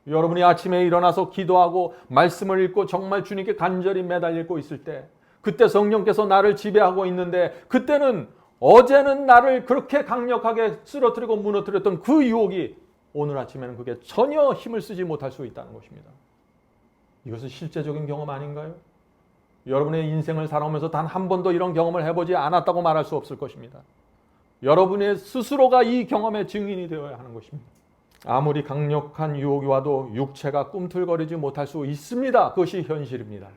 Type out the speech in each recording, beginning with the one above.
여러분이 아침에 일어나서 기도하고 말씀을 읽고 정말 주님께 간절히 매달리고 있을 때, 그때 성령께서 나를 지배하고 있는데, 그때는 어제는 나를 그렇게 강력하게 쓰러뜨리고 무너뜨렸던 그 유혹이 오늘 아침에는 그게 전혀 힘을 쓰지 못할 수 있다는 것입니다. 이것은 실제적인 경험 아닌가요? 여러분의 인생을 살아오면서 단 한 번도 이런 경험을 해보지 않았다고 말할 수 없을 것입니다. 여러분의 스스로가 이 경험의 증인이 되어야 하는 것입니다. 아무리 강력한 유혹이 와도 육체가 꿈틀거리지 못할 수 있습니다. 그것이 현실입니다.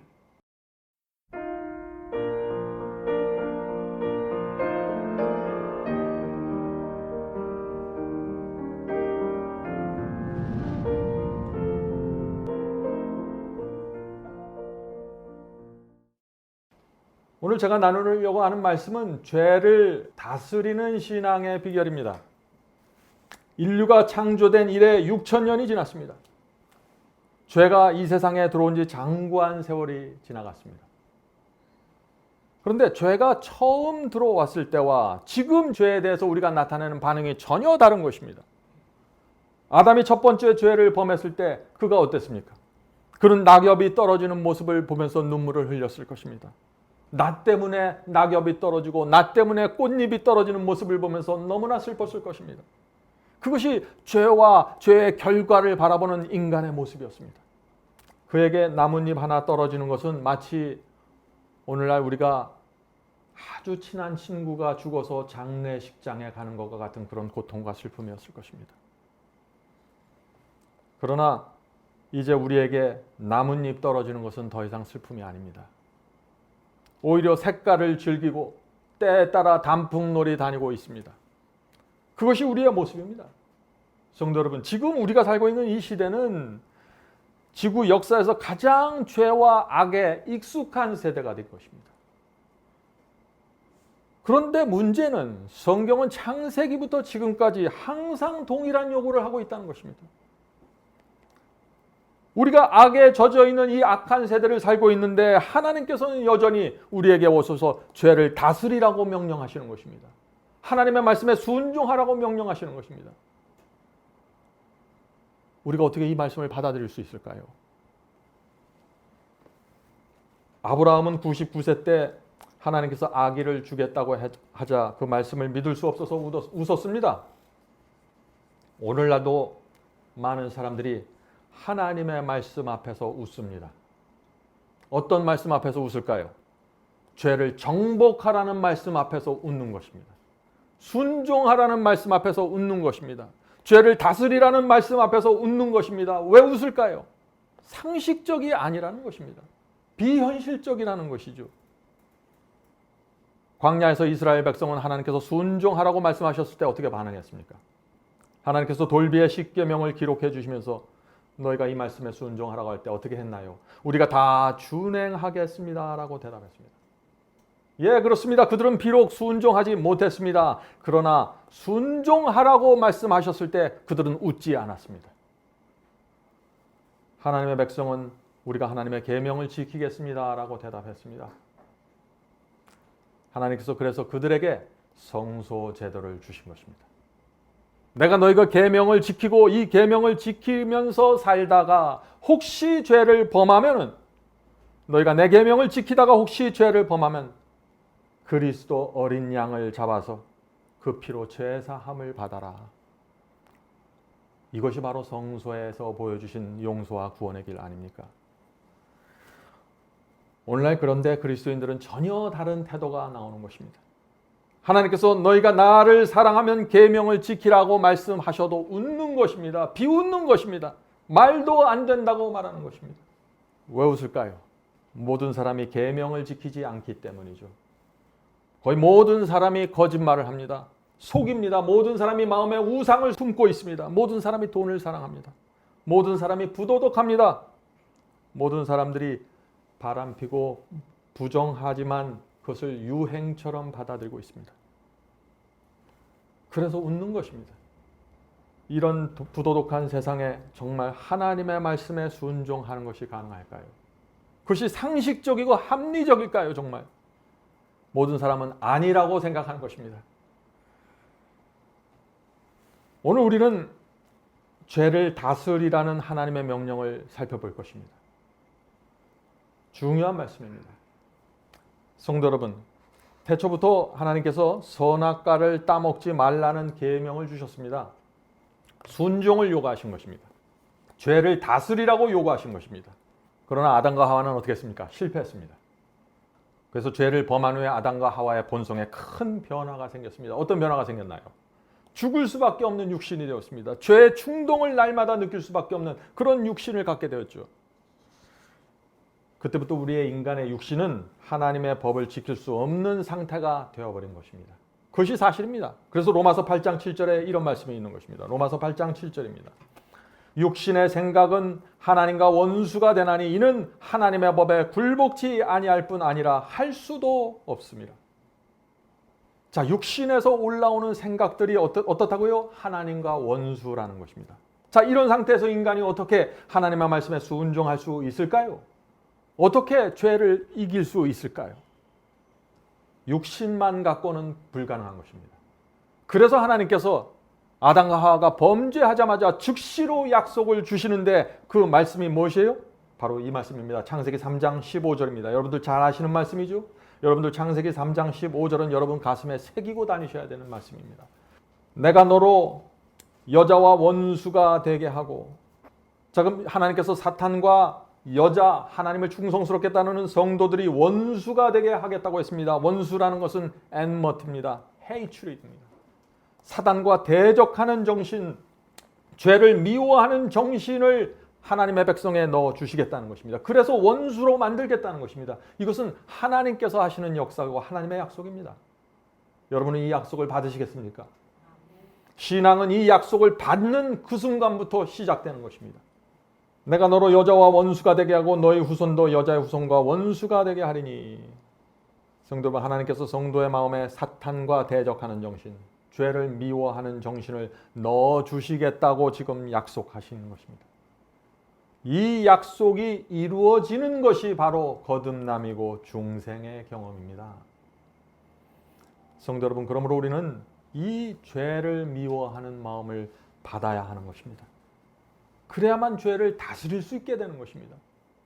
오늘 제가 나누려고 하는 말씀은 죄를 다스리는 신앙의 비결입니다. 인류가 창조된 이래 6,000년이 지났습니다. 죄가 이 세상에 들어온 지 장구한 세월이 지나갔습니다. 그런데 죄가 처음 들어왔을 때와 지금 죄에 대해서 우리가 나타내는 반응이 전혀 다른 것입니다. 아담이 첫 번째 죄를 범했을 때 그가 어땠습니까? 그는 낙엽이 떨어지는 모습을 보면서 눈물을 흘렸을 것입니다. 나 때문에 낙엽이 떨어지고 나 때문에 꽃잎이 떨어지는 모습을 보면서 너무나 슬펐을 것입니다. 그것이 죄와 죄의 결과를 바라보는 인간의 모습이었습니다. 그에게 나뭇잎 하나 떨어지는 것은 마치 오늘날 우리가 아주 친한 친구가 죽어서 장례식장에 가는 것과 같은 그런 고통과 슬픔이었을 것입니다. 그러나 이제 우리에게 나뭇잎 떨어지는 것은 더 이상 슬픔이 아닙니다. 오히려 색깔을 즐기고 때에 따라 단풍놀이 다니고 있습니다. 그것이 우리의 모습입니다. 성도 여러분, 지금 우리가 살고 있는 이 시대는 지구 역사에서 가장 죄와 악에 익숙한 세대가 될 것입니다. 그런데 문제는 성경은 창세기부터 지금까지 항상 동일한 요구를 하고 있다는 것입니다. 우리가 악에 젖어 있는 이 악한 세대를 살고 있는데 하나님께서는 여전히 우리에게 오셔서 죄를 다스리라고 명령하시는 것입니다. 하나님의 말씀에 순종하라고 명령하시는 것입니다. 우리가 어떻게 이 말씀을 받아들일 수 있을까요? 아브라함은 99세 때 하나님께서 아기를 주겠다고 하자 그 말씀을 믿을 수 없어서 웃었습니다. 오늘날도 많은 사람들이 하나님의 말씀 앞에서 웃습니다. 어떤 말씀 앞에서 웃을까요? 죄를 정복하라는 말씀 앞에서 웃는 것입니다. 순종하라는 말씀 앞에서 웃는 것입니다. 죄를 다스리라는 말씀 앞에서 웃는 것입니다. 왜 웃을까요? 상식적이 아니라는 것입니다. 비현실적이라는 것이죠. 광야에서 이스라엘 백성은 하나님께서 순종하라고 말씀하셨을 때 어떻게 반응했습니까? 하나님께서 돌비의 십계명을 기록해 주시면서 너희가 이 말씀에 순종하라고 할 때 어떻게 했나요? 우리가 다 준행하겠습니다 라고 대답했습니다. 예, 그렇습니다. 그들은 비록 순종하지 못했습니다. 그러나 순종하라고 말씀하셨을 때 그들은 웃지 않았습니다. 하나님의 백성은 우리가 하나님의 계명을 지키겠습니다 라고 대답했습니다. 하나님께서 그래서 그들에게 성소 제도를 주신 것입니다. 내가 너희가 계명을 지키고 이 계명을 지키면서 살다가 혹시 죄를 범하면 너희가 내 계명을 지키다가 혹시 죄를 범하면 그리스도 어린 양을 잡아서 그 피로 죄사함을 받아라. 이것이 바로 성소에서 보여주신 용서와 구원의 길 아닙니까? 오늘날 그런데 그리스도인들은 전혀 다른 태도가 나오는 것입니다. 하나님께서 너희가 나를 사랑하면 계명을 지키라고 말씀하셔도 웃는 것입니다. 비웃는 것입니다. 말도 안 된다고 말하는 것입니다. 왜 웃을까요? 모든 사람이 계명을 지키지 않기 때문이죠. 거의 모든 사람이 거짓말을 합니다. 속입니다. 모든 사람이 마음에 우상을 품고 있습니다. 모든 사람이 돈을 사랑합니다. 모든 사람이 부도덕합니다. 모든 사람들이 바람피고 부정하지만 그것을 유행처럼 받아들이고 있습니다. 그래서 웃는 것입니다. 이런 부도덕한 세상에 정말 하나님의 말씀에 순종하는 것이 가능할까요? 그것이 상식적이고 합리적일까요? 정말 모든 사람은 아니라고 생각하는 것입니다. 오늘 우리는 죄를 다스리라는 하나님의 명령을 살펴볼 것입니다. 중요한 말씀입니다. 성도 여러분, 태초부터 하나님께서 선악과를 따먹지 말라는 계명을 주셨습니다. 순종을 요구하신 것입니다. 죄를 다스리라고 요구하신 것입니다. 그러나 아담과 하와는 어떻게 했습니까? 실패했습니다. 그래서 죄를 범한 후에 아담과 하와의 본성에 큰 변화가 생겼습니다. 어떤 변화가 생겼나요? 죽을 수밖에 없는 육신이 되었습니다. 죄의 충동을 날마다 느낄 수밖에 없는 그런 육신을 갖게 되었죠. 그때부터 우리의 인간의 육신은 하나님의 법을 지킬 수 없는 상태가 되어버린 것입니다. 그것이 사실입니다. 그래서 로마서 8장 7절에 이런 말씀이 있는 것입니다. 로마서 8장 7절입니다. 육신의 생각은 하나님과 원수가 되나니 이는 하나님의 법에 굴복치 아니할 뿐 아니라 할 수도 없습니다. 자, 육신에서 올라오는 생각들이 어떻다고요? 하나님과 원수라는 것입니다. 자, 이런 상태에서 인간이 어떻게 하나님의 말씀에 순종할 수 있을까요? 어떻게 죄를 이길 수 있을까요? 육신만 갖고는 불가능한 것입니다. 그래서 하나님께서 아담과 하와가 범죄하자마자 즉시로 약속을 주시는데 그 말씀이 무엇이에요? 바로 이 말씀입니다. 창세기 3장 15절입니다. 여러분들 잘 아시는 말씀이죠? 여러분들 창세기 3장 15절은 여러분 가슴에 새기고 다니셔야 되는 말씀입니다. 내가 너로 여자와 원수가 되게 하고, 자, 그럼 하나님께서 사탄과 여자, 하나님을 충성스럽게 따르는 성도들이 원수가 되게 하겠다고 했습니다. 원수라는 것은 enmity입니다. hatred입니다. 사단과 대적하는 정신, 죄를 미워하는 정신을 하나님의 백성에 넣어 주시겠다는 것입니다. 그래서 원수로 만들겠다는 것입니다. 이것은 하나님께서 하시는 역사고 하나님의 약속입니다. 여러분은 이 약속을 받으시겠습니까? 신앙은 이 약속을 받는 그 순간부터 시작되는 것입니다. 내가 너로 여자와 원수가 되게 하고 너희 후손도 여자의 후손과 원수가 되게 하리니. 성도 여러분, 하나님께서 성도의 마음에 사탄과 대적하는 정신, 죄를 미워하는 정신을 넣어주시겠다고 지금 약속하시는 것입니다. 이 약속이 이루어지는 것이 바로 거듭남이고 중생의 경험입니다. 성도 여러분, 그러므로 우리는 이 죄를 미워하는 마음을 받아야 하는 것입니다. 그래야만 죄를 다스릴 수 있게 되는 것입니다.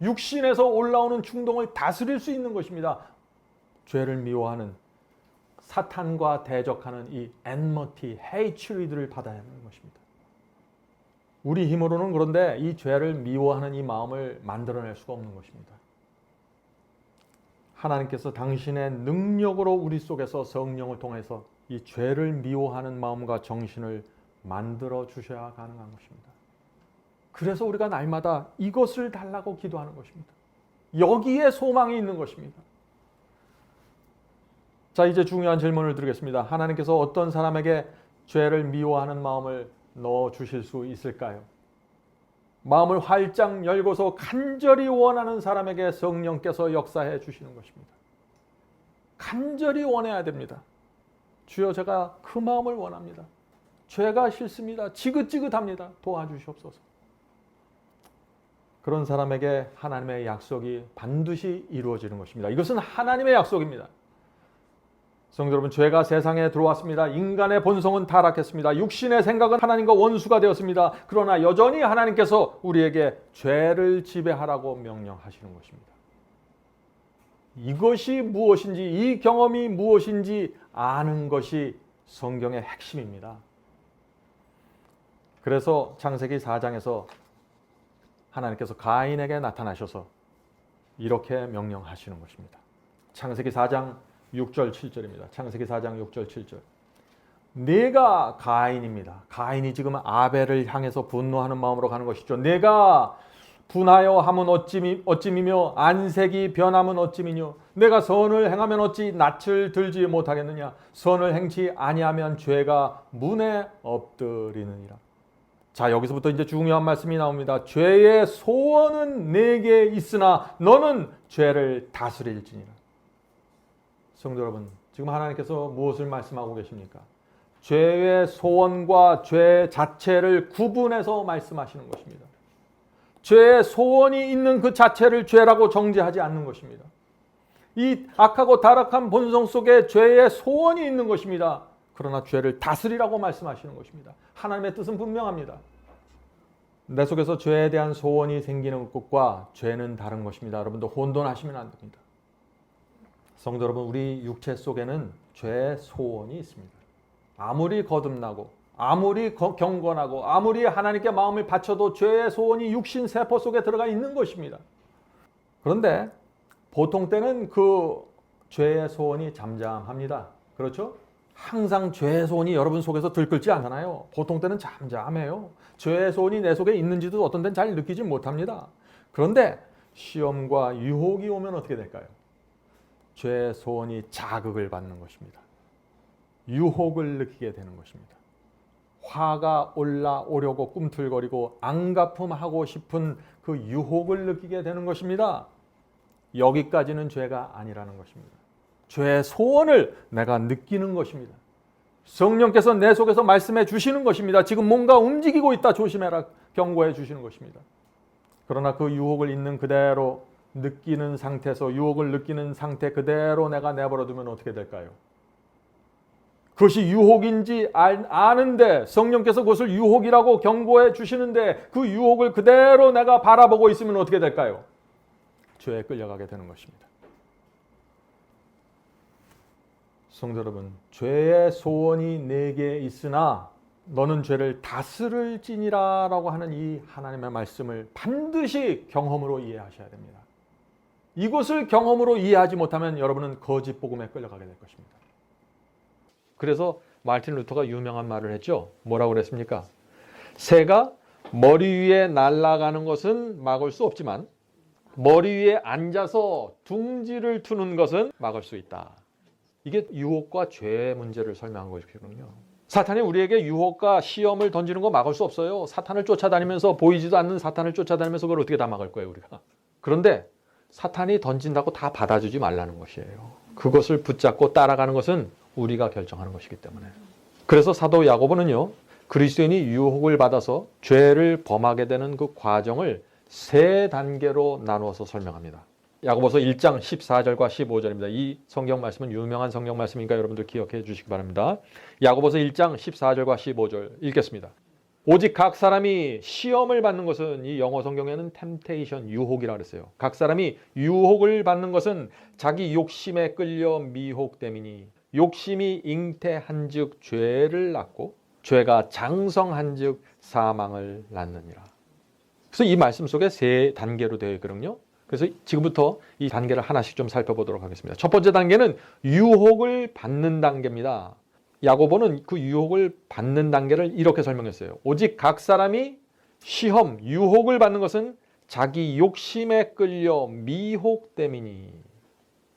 육신에서 올라오는 충동을 다스릴 수 있는 것입니다. 죄를 미워하는, 사탄과 대적하는 이 enmity, hatred를 받아야 하는 것입니다. 우리 힘으로는 그런데 이 죄를 미워하는 이 마음을 만들어낼 수가 없는 것입니다. 하나님께서 당신의 능력으로 우리 속에서 성령을 통해서 이 죄를 미워하는 마음과 정신을 만들어 주셔야 가능한 것입니다. 그래서 우리가 날마다 이것을 달라고 기도하는 것입니다. 여기에 소망이 있는 것입니다. 자, 이제 중요한 질문을 드리겠습니다. 하나님께서 어떤 사람에게 죄를 미워하는 마음을 넣어 주실 수 있을까요? 마음을 활짝 열고서 간절히 원하는 사람에게 성령께서 역사해 주시는 것입니다. 간절히 원해야 됩니다. 주여, 제가 그 마음을 원합니다. 죄가 싫습니다. 지긋지긋합니다. 도와주시옵소서. 그런 사람에게 하나님의 약속이 반드시 이루어지는 것입니다. 이것은 하나님의 약속입니다. 성도 여러분, 죄가 세상에 들어왔습니다. 인간의 본성은 타락했습니다. 육신의 생각은 하나님과 원수가 되었습니다. 그러나 여전히 하나님께서 우리에게 죄를 지배하라고 명령하시는 것입니다. 이것이 무엇인지, 이 경험이 무엇인지 아는 것이 성경의 핵심입니다. 그래서 창세기 4장에서 하나님께서 가인에게 나타나셔서 이렇게 명령하시는 것입니다. 창세기 4장 6절 7절입니다. 창세기 4장 6절 7절. 내가 가인입니다. 가인이 지금 아벨을 향해서 분노하는 마음으로 가는 것이죠. 내가 분하여 함은 어찌미며 안색이 변함은 어찌미뇨. 내가 선을 행하면 어찌 낯을 들지 못하겠느냐. 선을 행치 아니하면 죄가 문에 엎드리느니라. 자, 여기서부터 이제 중요한 말씀이 나옵니다. 죄의 소원은 내게 있으나 너는 죄를 다스릴지니라. 성도 여러분, 지금 하나님께서 무엇을 말씀하고 계십니까? 죄의 소원과 죄 자체를 구분해서 말씀하시는 것입니다. 죄의 소원이 있는 그 자체를 죄라고 정죄하지 않는 것입니다. 이 악하고 타락한 본성 속에 죄의 소원이 있는 것입니다. 그러나 죄를 다스리라고 말씀하시는 것입니다. 하나님의 뜻은 분명합니다. 내 속에서 죄에 대한 소원이 생기는 것과 죄는 다른 것입니다. 여러분도 혼돈하시면 안 됩니다. 성도 여러분, 우리 육체 속에는 죄의 소원이 있습니다. 아무리 거듭나고 아무리 경건하고 아무리 하나님께 마음을 바쳐도 죄의 소원이 육신 세포 속에 들어가 있는 것입니다. 그런데 보통 때는 그 죄의 소원이 잠잠합니다. 그렇죠? 항상 죄의 소원이 여러분 속에서 들끓지 않잖아요. 보통 때는 잠잠해요. 죄의 소원이 내 속에 있는지도 어떤 때는 잘 느끼지 못합니다. 그런데 시험과 유혹이 오면 어떻게 될까요? 죄의 소원이 자극을 받는 것입니다. 유혹을 느끼게 되는 것입니다. 화가 올라오려고 꿈틀거리고 앙가품하고 싶은 그 유혹을 느끼게 되는 것입니다. 여기까지는 죄가 아니라는 것입니다. 죄의 소원을 내가 느끼는 것입니다. 성령께서 내 속에서 말씀해 주시는 것입니다. 지금 뭔가 움직이고 있다, 조심해라, 경고해 주시는 것입니다. 그러나 그 유혹을 있는 그대로 느끼는 상태에서, 유혹을 느끼는 상태 그대로 내가 내버려두면 어떻게 될까요? 그것이 유혹인지 아는데, 성령께서 그것을 유혹이라고 경고해 주시는데 그 유혹을 그대로 내가 바라보고 있으면 어떻게 될까요? 죄에 끌려가게 되는 것입니다. 성도 여러분, 죄의 소원이 내게 있으나 너는 죄를 다스릴지니라 라고 하는 이 하나님의 말씀을 반드시 경험으로 이해하셔야 됩니다. 이것을 경험으로 이해하지 못하면 여러분은 거짓 복음에 끌려가게 될 것입니다. 그래서 마르틴 루터가 유명한 말을 했죠. 뭐라고 그랬습니까? 새가 머리 위에 날아가는 것은 막을 수 없지만 머리 위에 앉아서 둥지를 트는 것은 막을 수 있다. 이게 유혹과 죄의 문제를 설명한 것이거든요. 사탄이 우리에게 유혹과 시험을 던지는 거 막을 수 없어요. 사탄을 쫓아다니면서, 보이지도 않는 사탄을 쫓아다니면서 그걸 어떻게 다 막을 거예요, 우리가. 그런데 사탄이 던진다고 다 받아주지 말라는 것이에요. 그것을 붙잡고 따라가는 것은 우리가 결정하는 것이기 때문에. 그래서 사도 야고보는요, 그리스도인이 유혹을 받아서 죄를 범하게 되는 그 과정을 세 단계로 나누어서 설명합니다. 야고보서 1장 14절과 15절입니다. 이 성경 말씀은 유명한 성경 말씀이니까 여러분들 기억해 주시기 바랍니다. 야고보서 1장 14절과 15절 읽겠습니다. 오직 각 사람이 시험을 받는 것은, 이 영어 성경에는 temptation, 유혹이라 그랬어요. 각 사람이 유혹을 받는 것은 자기 욕심에 끌려 미혹됨이니 욕심이 잉태한즉 죄를 낳고 죄가 장성한즉 사망을 낳느니라. 그래서 이 말씀 속에 세 단계로 되어 있거든요. 그래서 지금부터 이 단계를 하나씩 좀 살펴보도록 하겠습니다. 첫 번째 단계는 유혹을 받는 단계입니다. 야고보는 그 유혹을 받는 단계를 이렇게 설명했어요. 오직 각 사람이 시험, 유혹을 받는 것은 자기 욕심에 끌려 미혹됨이니.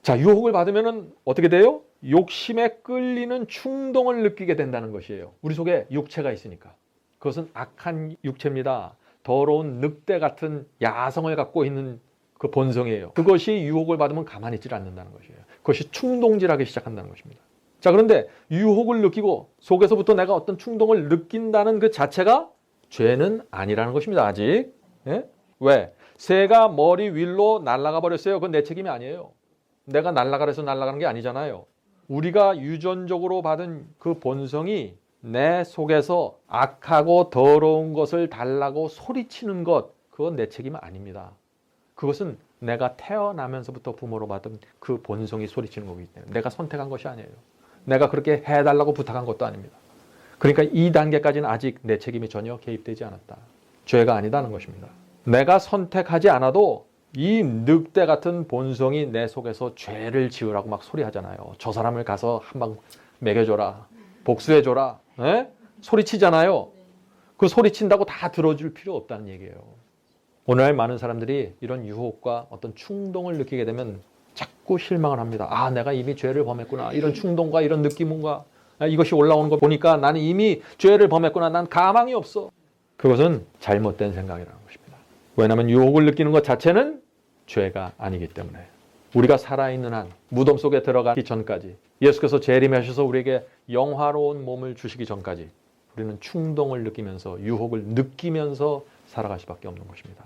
자, 유혹을 받으면 어떻게 돼요? 욕심에 끌리는 충동을 느끼게 된다는 것이에요. 우리 속에 육체가 있으니까. 그것은 악한 육체입니다. 더러운 늑대 같은 야성을 갖고 있는 그 본성이에요. 그것이 유혹을 받으면 가만히 있지 않는다는 것이에요. 그것이 충동질하기 시작한다는 것입니다. 자, 그런데 유혹을 느끼고 속에서부터 내가 어떤 충동을 느낀다는 그 자체가 죄는 아니라는 것입니다. 아직. 예? 왜? 새가 머리 위로 날아가 버렸어요. 그건 내 책임이 아니에요. 내가 날아가래서 날아가는 게 아니잖아요. 우리가 유전적으로 받은 그 본성이 내 속에서 악하고 더러운 것을 달라고 소리치는 것, 그건 내 책임 아닙니다. 그것은 내가 태어나면서부터 부모로 받은 그 본성이 소리치는 거기 때문에 내가 선택한 것이 아니에요. 내가 그렇게 해달라고 부탁한 것도 아닙니다. 그러니까 이 단계까지는 아직 내 책임이 전혀 개입되지 않았다. 죄가 아니다는 것입니다. 내가 선택하지 않아도 이 늑대 같은 본성이 내 속에서 죄를 지으라고 막 소리하잖아요. 저 사람을 가서 한 방 먹여줘라, 복수해줘라, 에? 소리치잖아요. 그 소리친다고 다 들어줄 필요 없다는 얘기예요. 오늘날 많은 사람들이 이런 유혹과 어떤 충동을 느끼게 되면 자꾸 실망을 합니다. 아, 내가 이미 죄를 범했구나. 이런 충동과 이런 느낌과 이것이 올라오는 거 보니까 나는 이미 죄를 범했구나. 난 가망이 없어. 그것은 잘못된 생각이라는 것입니다. 왜냐하면 유혹을 느끼는 것 자체는 죄가 아니기 때문에. 우리가 살아있는 한, 무덤 속에 들어가기 전까지, 예수께서 재림하셔서 우리에게 영화로운 몸을 주시기 전까지 우리는 충동을 느끼면서, 유혹을 느끼면서 살아갈 수밖에 없는 것입니다.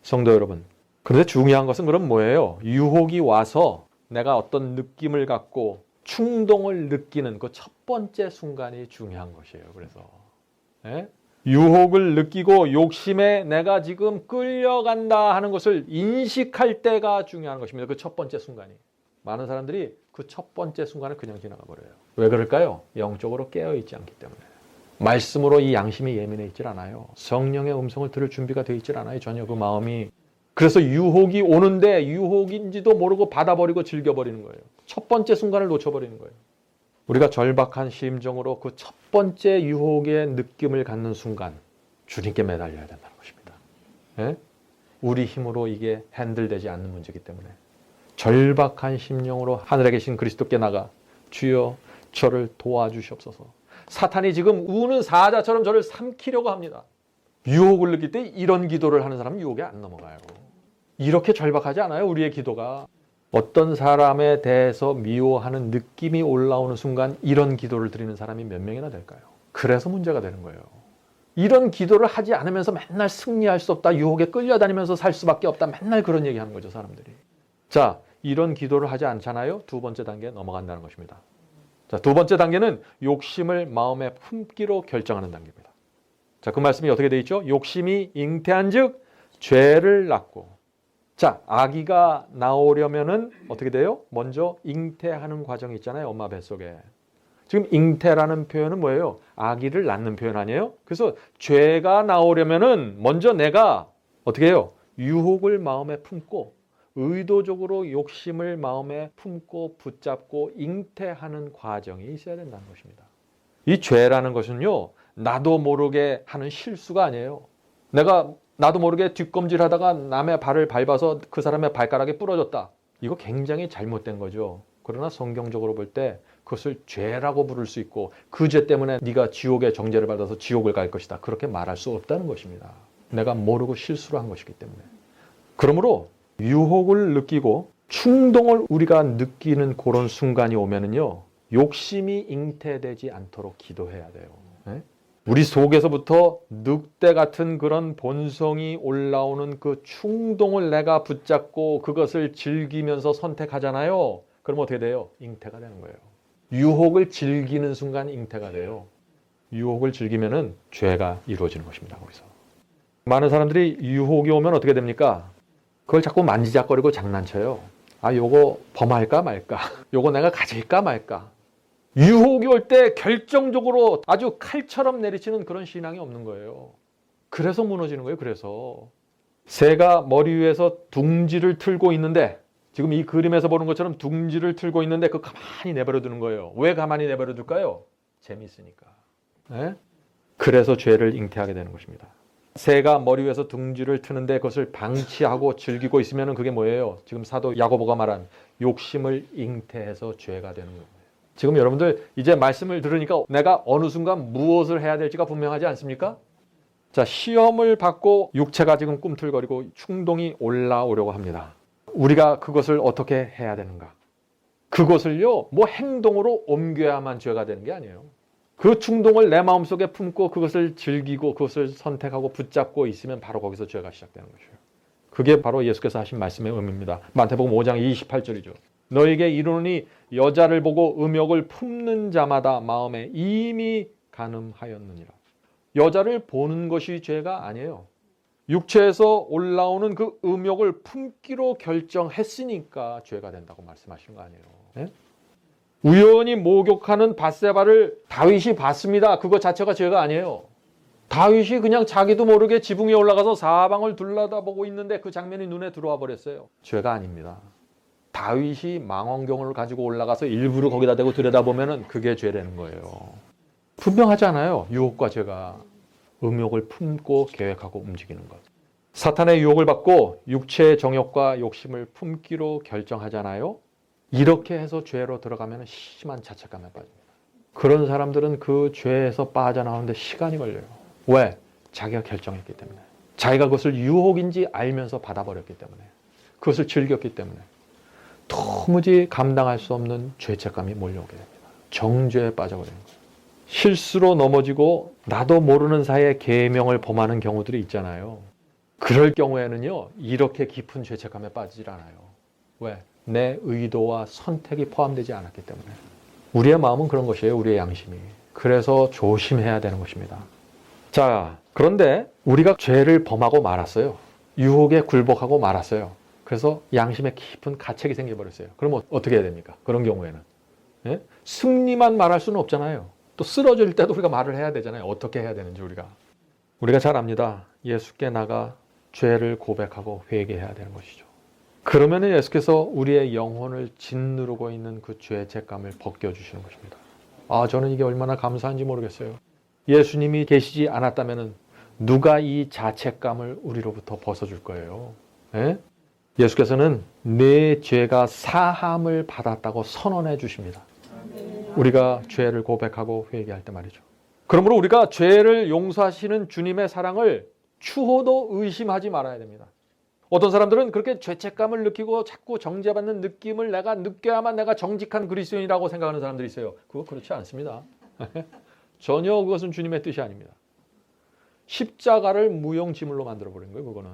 성도 여러분, 그런데 중요한 것은 그럼 뭐예요? 유혹이 와서 내가 어떤 느낌을 갖고 충동을 느끼는 그 첫 번째 순간이 중요한 것이에요. 그래서 유혹을 느끼고 욕심에 내가 지금 끌려간다 하는 것을 인식할 때가 중요한 것입니다. 그 첫 번째 순간이. 많은 사람들이 그 첫 번째 순간을 그냥 지나가 버려요. 왜 그럴까요? 영적으로 깨어있지 않기 때문에. 말씀으로 이 양심이 예민해 있질 않아요. 성령의 음성을 들을 준비가 되어 있질 않아요. 전혀 그 마음이. 그래서 유혹이 오는데 유혹인지도 모르고 받아버리고 즐겨버리는 거예요. 첫 번째 순간을 놓쳐버리는 거예요. 우리가 절박한 심정으로 그 첫 번째 유혹의 느낌을 갖는 순간 주님께 매달려야 된다는 것입니다. 예? 우리 힘으로 이게 핸들되지 않는 문제이기 때문에 절박한 심령으로 하늘에 계신 그리스도께 나가 주여 저를 도와주시옵소서. 사탄이 지금 우는 사자처럼 저를 삼키려고 합니다. 유혹을 느낄 때 이런 기도를 하는 사람은 유혹에 안 넘어가요. 이렇게 절박하지 않아요. 우리의 기도가. 어떤 사람에 대해서 미워하는 느낌이 올라오는 순간 이런 기도를 드리는 사람이 몇 명이나 될까요? 그래서 문제가 되는 거예요. 이런 기도를 하지 않으면서 맨날 승리할 수 없다, 유혹에 끌려다니면서 살 수밖에 없다, 맨날 그런 얘기하는 거죠, 사람들이. 자, 이런 기도를 하지 않잖아요. 두 번째 단계에 넘어간다는 것입니다. 자, 두 번째 단계는 욕심을 마음에 품기로 결정하는 단계입니다. 자, 그 말씀이 어떻게 되어 있죠? 욕심이 잉태한 즉 죄를 낳고. 자, 아기가 나오려면은 어떻게 돼요? 먼저 잉태하는 과정이 있잖아요. 엄마 뱃속에. 지금 잉태라는 표현은 뭐예요? 아기를 낳는 표현 아니에요? 그래서 죄가 나오려면은 먼저 내가 어떻게 해요? 유혹을 마음에 품고 의도적으로 욕심을 마음에 품고 붙잡고 잉태하는 과정이 있어야 된다는 것입니다. 이 죄라는 것은요, 나도 모르게 하는 실수가 아니에요. 내가 나도 모르게 뒷검질하다가 남의 발을 밟아서 그 사람의 발가락이 부러졌다. 이거 굉장히 잘못된 거죠. 그러나 성경적으로 볼 때 그것을 죄라고 부를 수 있고 그 죄 때문에 네가 지옥의 정죄를 받아서 지옥을 갈 것이다. 그렇게 말할 수 없다는 것입니다. 내가 모르고 실수를 한 것이기 때문에. 그러므로 유혹을 느끼고 충동을 우리가 느끼는 그런 순간이 오면은요, 욕심이 잉태되지 않도록 기도해야 돼요. 네? 우리 속에서부터 늑대 같은 그런 본성이 올라오는 그 충동을 내가 붙잡고 그것을 즐기면서 선택하잖아요. 그럼 어떻게 돼요? 잉태가 되는 거예요. 유혹을 즐기는 순간 잉태가 돼요. 유혹을 즐기면은 죄가 이루어지는 것입니다. 거기서. 많은 사람들이 유혹이 오면 어떻게 됩니까? 그걸 자꾸 만지작거리고 장난쳐요. 아, 요거 범할까 말까? 요거 내가 가질까 말까? 유혹이 올 때 결정적으로 아주 칼처럼 내리치는 그런 신앙이 없는 거예요. 그래서 무너지는 거예요. 그래서 새가 머리 위에서 둥지를 틀고 있는데 지금 이 그림에서 보는 것처럼 둥지를 틀고 있는데 그 가만히 내버려 두는 거예요. 왜 가만히 내버려 둘까요? 재미있으니까. 네? 그래서 죄를 잉태하게 되는 것입니다. 새가 머리 위에서 둥지를 트는데 그것을 방치하고 즐기고 있으면 그게 뭐예요? 지금 사도 야고보가 말한 욕심을 잉태해서 죄가 되는 거예요. 지금 여러분들 이제 말씀을 들으니까 내가 어느 순간 무엇을 해야 될지가 분명하지 않습니까? 자, 시험을 받고 육체가 지금 꿈틀거리고 충동이 올라오려고 합니다. 우리가 그것을 어떻게 해야 되는가? 그것을요, 뭐 행동으로 옮겨야만 죄가 되는 게 아니에요. 그 충동을 내 마음속에 품고 그것을 즐기고 그것을 선택하고 붙잡고 있으면 바로 거기서 죄가 시작되는 것이에요. 그게 바로 예수께서 하신 말씀의 의미입니다. 마태복음 5장 28절이죠. 너에게 이르노니 여자를 보고 음욕을 품는 자마다 마음에 이미 간음하였느니라. 여자를 보는 것이 죄가 아니에요. 육체에서 올라오는 그 음욕을 품기로 결정했으니까 죄가 된다고 말씀하시는 거 아니에요. 네? 우연히 목욕하는 밧세바를 다윗이 봤습니다. 그거 자체가 죄가 아니에요. 다윗이 그냥 자기도 모르게 지붕 위에 올라가서 사방을 둘러다보고 있는데 그 장면이 눈에 들어와 버렸어요. 죄가 아닙니다. 다윗이 망원경을 가지고 올라가서 일부러 거기다 대고 들여다보면 그게 죄라는 거예요. 분명하지 않아요. 유혹과 죄가. 음욕을 품고 계획하고 움직이는 것. 사탄의 유혹을 받고 육체의 정욕과 욕심을 품기로 결정하잖아요. 이렇게 해서 죄로 들어가면 심한 자책감에 빠집니다. 그런 사람들은 그 죄에서 빠져나오는데 시간이 걸려요. 왜? 자기가 결정했기 때문에. 자기가 그것을 유혹인지 알면서 받아버렸기 때문에. 그것을 즐겼기 때문에. 도무지 감당할 수 없는 죄책감이 몰려오게 됩니다. 정죄에 빠져버리는 거예요. 실수로 넘어지고 나도 모르는 사이에 계명을 범하는 경우들이 있잖아요. 그럴 경우에는요, 이렇게 깊은 죄책감에 빠지질 않아요. 왜? 내 의도와 선택이 포함되지 않았기 때문에. 우리의 마음은 그런 것이에요. 우리의 양심이. 그래서 조심해야 되는 것입니다. 자, 그런데 우리가 죄를 범하고 말았어요. 유혹에 굴복하고 말았어요. 그래서 양심에 깊은 가책이 생겨버렸어요. 그럼 어떻게 해야 됩니까? 그런 경우에는. 예? 승리만 말할 수는 없잖아요. 또 쓰러질 때도 우리가 말을 해야 되잖아요. 어떻게 해야 되는지 우리가 잘 압니다. 예수께 나가 죄를 고백하고 회개해야 되는 것이죠. 그러면 예수께서 우리의 영혼을 짓누르고 있는 그 죄의 책감을 벗겨주시는 것입니다. 저는 이게 얼마나 감사한지 모르겠어요. 예수님이 계시지 않았다면 누가 이 자책감을 우리로부터 벗어줄 거예요? 예? 예수께서는 내 죄가 사함을 받았다고 선언해 주십니다. 우리가 죄를 고백하고 회개할 때 말이죠. 그러므로 우리가 죄를 용서하시는 주님의 사랑을 추호도 의심하지 말아야 됩니다. 어떤 사람들은 그렇게 죄책감을 느끼고 자꾸 정죄받는 느낌을 내가 느껴야만 내가 정직한 그리스도인이라고 생각하는 사람들이 있어요. 그거 그렇지 않습니다. 전혀 그것은 주님의 뜻이 아닙니다. 십자가를 무용지물로 만들어버린 거예요. 그거는.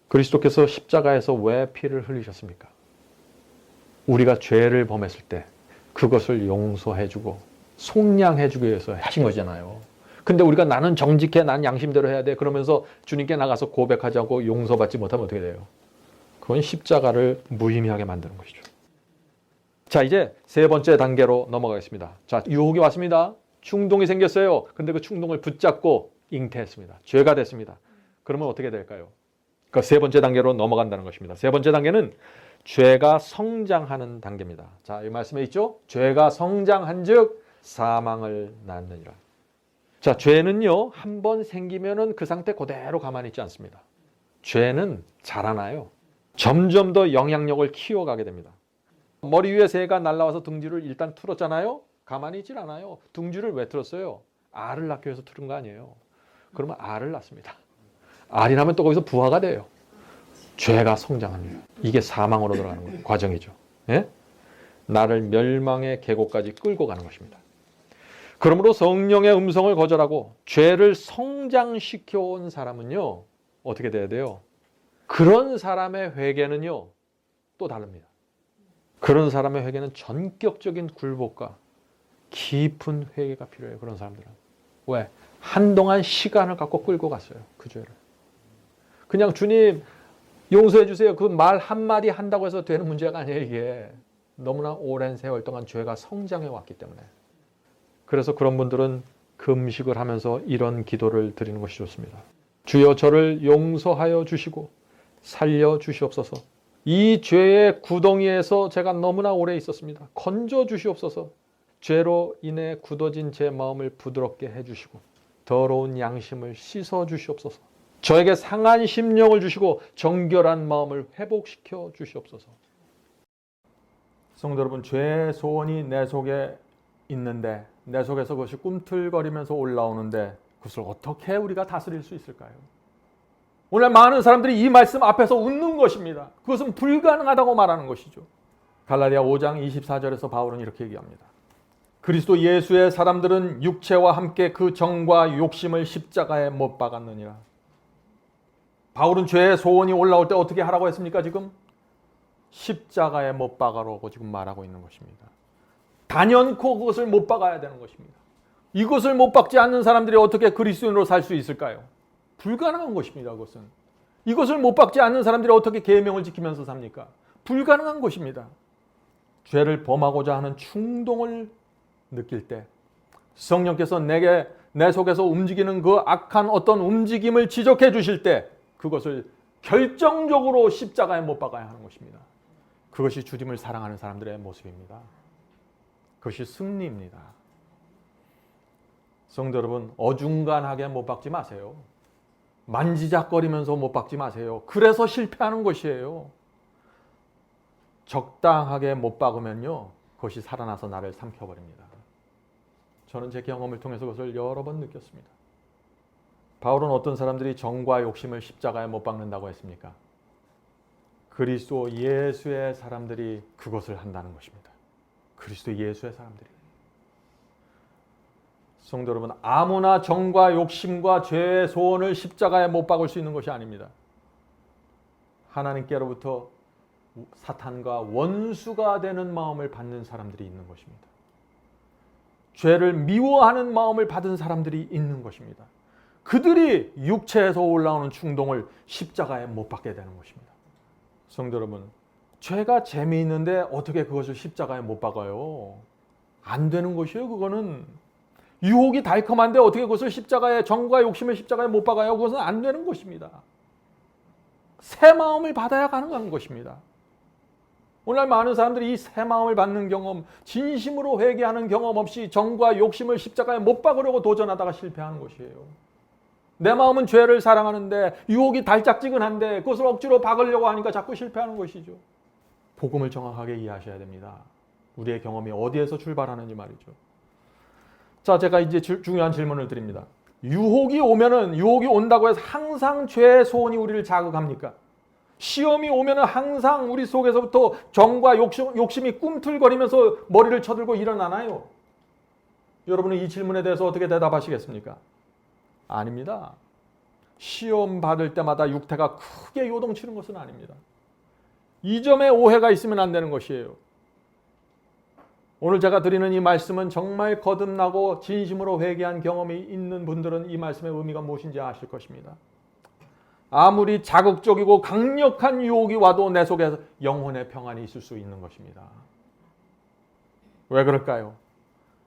그리스도께서 십자가에서 왜 피를 흘리셨습니까? 우리가 죄를 범했을 때 그것을 용서해주고 속량해주기 위해서 하신 거잖아요. 근데 우리가 나는 정직해, 난 양심대로 해야 돼. 그러면서 주님께 나가서 고백하지 않고 용서받지 못하면 어떻게 돼요? 그건 십자가를 무의미하게 만드는 것이죠. 자, 이제 세 번째 단계로 넘어가겠습니다. 자, 유혹이 왔습니다. 충동이 생겼어요. 근데 그 충동을 붙잡고 잉태했습니다. 죄가 됐습니다. 그러면 어떻게 될까요? 그 세 번째 단계로 넘어간다는 것입니다. 세 번째 단계는 죄가 성장하는 단계입니다. 자, 이 말씀에 있죠? 죄가 성장한 즉 사망을 낳느니라. 자, 죄는요, 한번 생기면은 그 상태 그대로 가만히 있지 않습니다. 죄는 자라나요. 점점 더 영향력을 키워가게 됩니다. 머리 위에 새가 날아와서 둥지를 일단 틀었잖아요. 가만히 있질 않아요. 둥지를 왜 틀었어요? 알을 낳기 위해서 틀은 거 아니에요. 그러면 알을 낳습니다. 알이 나면 또 거기서 부화가 돼요. 죄가 성장합니다. 이게 사망으로 들어가는 과정이죠. 예? 나를 멸망의 계곡까지 끌고 가는 것입니다. 그러므로 성령의 음성을 거절하고 죄를 성장시켜 온 사람은요, 어떻게 돼야 돼요? 그런 사람의 회개는요, 또 다릅니다. 그런 사람의 회개는 전격적인 굴복과 깊은 회개가 필요해요. 그런 사람들은. 왜? 한동안 시간을 갖고 끌고 갔어요. 그 죄를. 그냥 주님 용서해 주세요. 그 말 한마디 한다고 해서 되는 문제가 아니에요. 이게 너무나 오랜 세월 동안 죄가 성장해 왔기 때문에. 그래서 그런 분들은 금식을 하면서 이런 기도를 드리는 것이 좋습니다. 주여 저를 용서하여 주시고 살려 주시옵소서. 이 죄의 구덩이에서 제가 너무나 오래 있었습니다. 건져 주시옵소서. 죄로 인해 굳어진 제 마음을 부드럽게 해주시고 더러운 양심을 씻어 주시옵소서. 저에게 상한 심령을 주시고 정결한 마음을 회복시켜 주시옵소서. 성도 여러분, 죄의 소원이 내 속에 있는데 내 속에서 그것이 꿈틀거리면서 올라오는데 그것을 어떻게 우리가 다스릴 수 있을까요? 오늘 많은 사람들이 이 말씀 앞에서 웃는 것입니다. 그것은 불가능하다고 말하는 것이죠. 갈라디아 5장 24절에서 바울은 이렇게 얘기합니다. 그리스도 예수의 사람들은 육체와 함께 그 정과 욕심을 십자가에 못 박았느니라. 바울은 죄의 소원이 올라올 때 어떻게 하라고 했습니까? 지금 십자가에 못 박아라고 지금 말하고 있는 것입니다. 단연코 그것을 못 박아야 되는 것입니다. 이것을 못 박지 않는 사람들이 어떻게 그리스도인으로 살 수 있을까요? 불가능한 것입니다. 그것은. 이것을 못 박지 않는 사람들이 어떻게 계명을 지키면서 삽니까? 불가능한 것입니다. 죄를 범하고자 하는 충동을 느낄 때 성령께서 내 속에서 움직이는 그 악한 어떤 움직임을 지적해 주실 때 그것을 결정적으로 십자가에 못 박아야 하는 것입니다. 그것이 주님을 사랑하는 사람들의 모습입니다. 그것이 승리입니다. 성도 여러분, 어중간하게 못 박지 마세요. 만지작거리면서 못 박지 마세요. 그래서 실패하는 것이에요. 적당하게 못 박으면요, 그것이 살아나서 나를 삼켜버립니다. 저는 제 경험을 통해서 그것을 여러 번 느꼈습니다. 바울은 어떤 사람들이 정과 욕심을 십자가에 못 박는다고 했습니까? 그리스도 예수의 사람들이 그것을 한다는 것입니다. 그리스도 예수의 사람들이. 성도 여러분, 아무나 정과 욕심과 죄의 소원을 십자가에 못 박을 수 있는 것이 아닙니다. 하나님께로부터 사탄과 원수가 되는 마음을 받는 사람들이 있는 것입니다. 죄를 미워하는 마음을 받은 사람들이 있는 것입니다. 그들이 육체에서 올라오는 충동을 십자가에 못 박게 되는 것입니다. 성도 여러분, 죄가 재미있는데 어떻게 그것을 십자가에 못 박아요? 안 되는 것이에요. 그거는 유혹이 달콤한데 어떻게 그것을 십자가에, 정과 욕심을 십자가에 못 박아요? 그것은 안 되는 것입니다. 새 마음을 받아야 가능한 것입니다. 오늘날 많은 사람들이 이 새 마음을 받는 경험, 진심으로 회개하는 경험 없이 정과 욕심을 십자가에 못 박으려고 도전하다가 실패하는 것이에요. 내 마음은 죄를 사랑하는데 유혹이 달짝지근한데 그것을 억지로 박으려고 하니까 자꾸 실패하는 것이죠. 복음을 정확하게 이해하셔야 됩니다. 우리의 경험이 어디에서 출발하는지 말이죠. 자, 제가 이제 중요한 질문을 드립니다. 유혹이 온다고 해서 항상 죄의 소원이 우리를 자극합니까? 시험이 오면은 항상 우리 속에서부터 정과 욕심이 꿈틀거리면서 머리를 쳐들고 일어나나요? 여러분은 이 질문에 대해서 어떻게 대답하시겠습니까? 아닙니다. 시험 받을 때마다 육태가 크게 요동치는 것은 아닙니다. 이 점에 오해가 있으면 안 되는 것이에요. 오늘 제가 드리는 이 말씀은 정말 거듭나고 진심으로 회개한 경험이 있는 분들은 이 말씀의 의미가 무엇인지 아실 것입니다. 아무리 자극적이고 강력한 유혹이 와도 내 속에 영혼의 평안이 있을 수 있는 것입니다. 왜 그럴까요?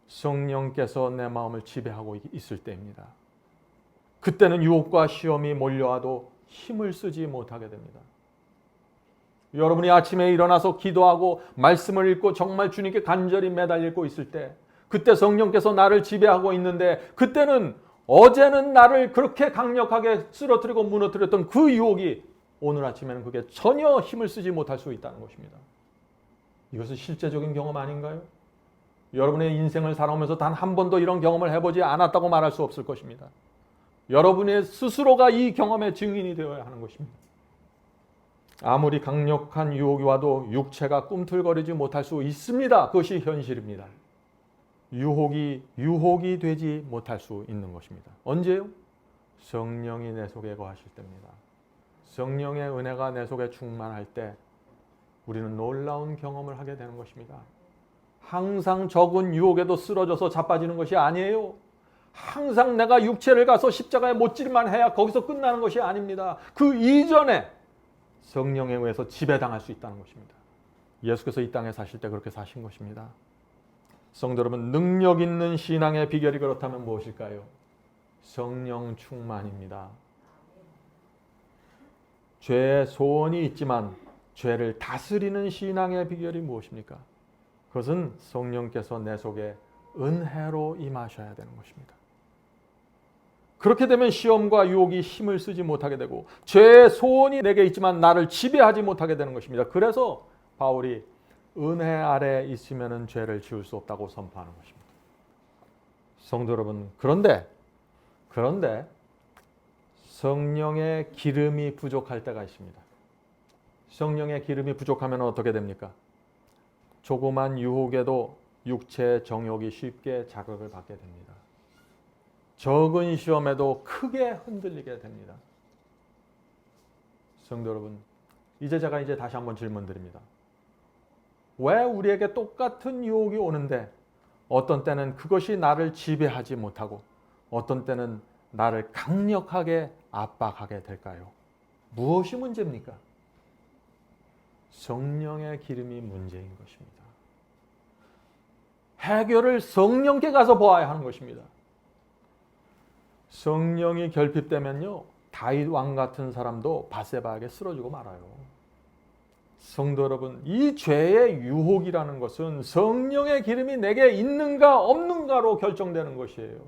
성령께서 내 마음을 지배하고 있을 때입니다. 그때는 유혹과 시험이 몰려와도 힘을 쓰지 못하게 됩니다. 여러분이 아침에 일어나서 기도하고 말씀을 읽고 정말 주님께 간절히 매달리고 있을 때, 그때 성령께서 나를 지배하고 있는데, 그때는 어제는 나를 그렇게 강력하게 쓰러뜨리고 무너뜨렸던 그 유혹이 오늘 아침에는 그게 전혀 힘을 쓰지 못할 수 있다는 것입니다. 이것은 실제적인 경험 아닌가요? 여러분의 인생을 살아오면서 단 한 번도 이런 경험을 해보지 않았다고 말할 수 없을 것입니다. 여러분의 스스로가 이 경험의 증인이 되어야 하는 것입니다. 아무리 강력한 유혹이 와도 육체가 꿈틀거리지 못할 수 있습니다. 그것이 현실입니다. 유혹이 되지 못할 수 있는 것입니다. 언제요? 성령이 내 속에 거하실 때입니다. 성령의 은혜가 내 속에 충만할 때 우리는 놀라운 경험을 하게 되는 것입니다. 항상 적은 유혹에도 쓰러져서 자빠지는 것이 아니에요. 항상 내가 육체를 가서 십자가에 못질만 해야 거기서 끝나는 것이 아닙니다. 그 이전에 성령에 의해서 지배당할 수 있다는 것입니다. 예수께서 이 땅에 사실 때 그렇게 사신 것입니다. 성도 여러분, 능력 있는 신앙의 비결이 그렇다면 무엇일까요? 성령 충만입니다. 죄의 소원이 있지만 죄를 다스리는 신앙의 비결이 무엇입니까? 그것은 성령께서 내 속에 은혜로 임하셔야 되는 것입니다. 그렇게 되면 시험과 유혹이 힘을 쓰지 못하게 되고 죄의 소원이 내게 있지만 나를 지배하지 못하게 되는 것입니다. 그래서 바울이 은혜 아래 있으면 죄를 지을 수 없다고 선포하는 것입니다. 성도 여러분, 그런데 성령의 기름이 부족할 때가 있습니다. 성령의 기름이 부족하면 어떻게 됩니까? 조그만 유혹에도 육체의 정욕이 쉽게 자극을 받게 됩니다. 적은 시험에도 크게 흔들리게 됩니다. 성도 여러분, 제가 다시 한번 질문 드립니다. 왜 우리에게 똑같은 유혹이 오는데 어떤 때는 그것이 나를 지배하지 못하고 어떤 때는 나를 강력하게 압박하게 될까요? 무엇이 문제입니까? 성령의 기름이 문제인 것입니다. 해결을 성령께 가서 보아야 하는 것입니다. 성령이 결핍되면요, 다윗 왕 같은 사람도 밧세바에게 쓰러지고 말아요. 성도 여러분, 이 죄의 유혹이라는 것은 성령의 기름이 내게 있는가 없는가로 결정되는 것이에요.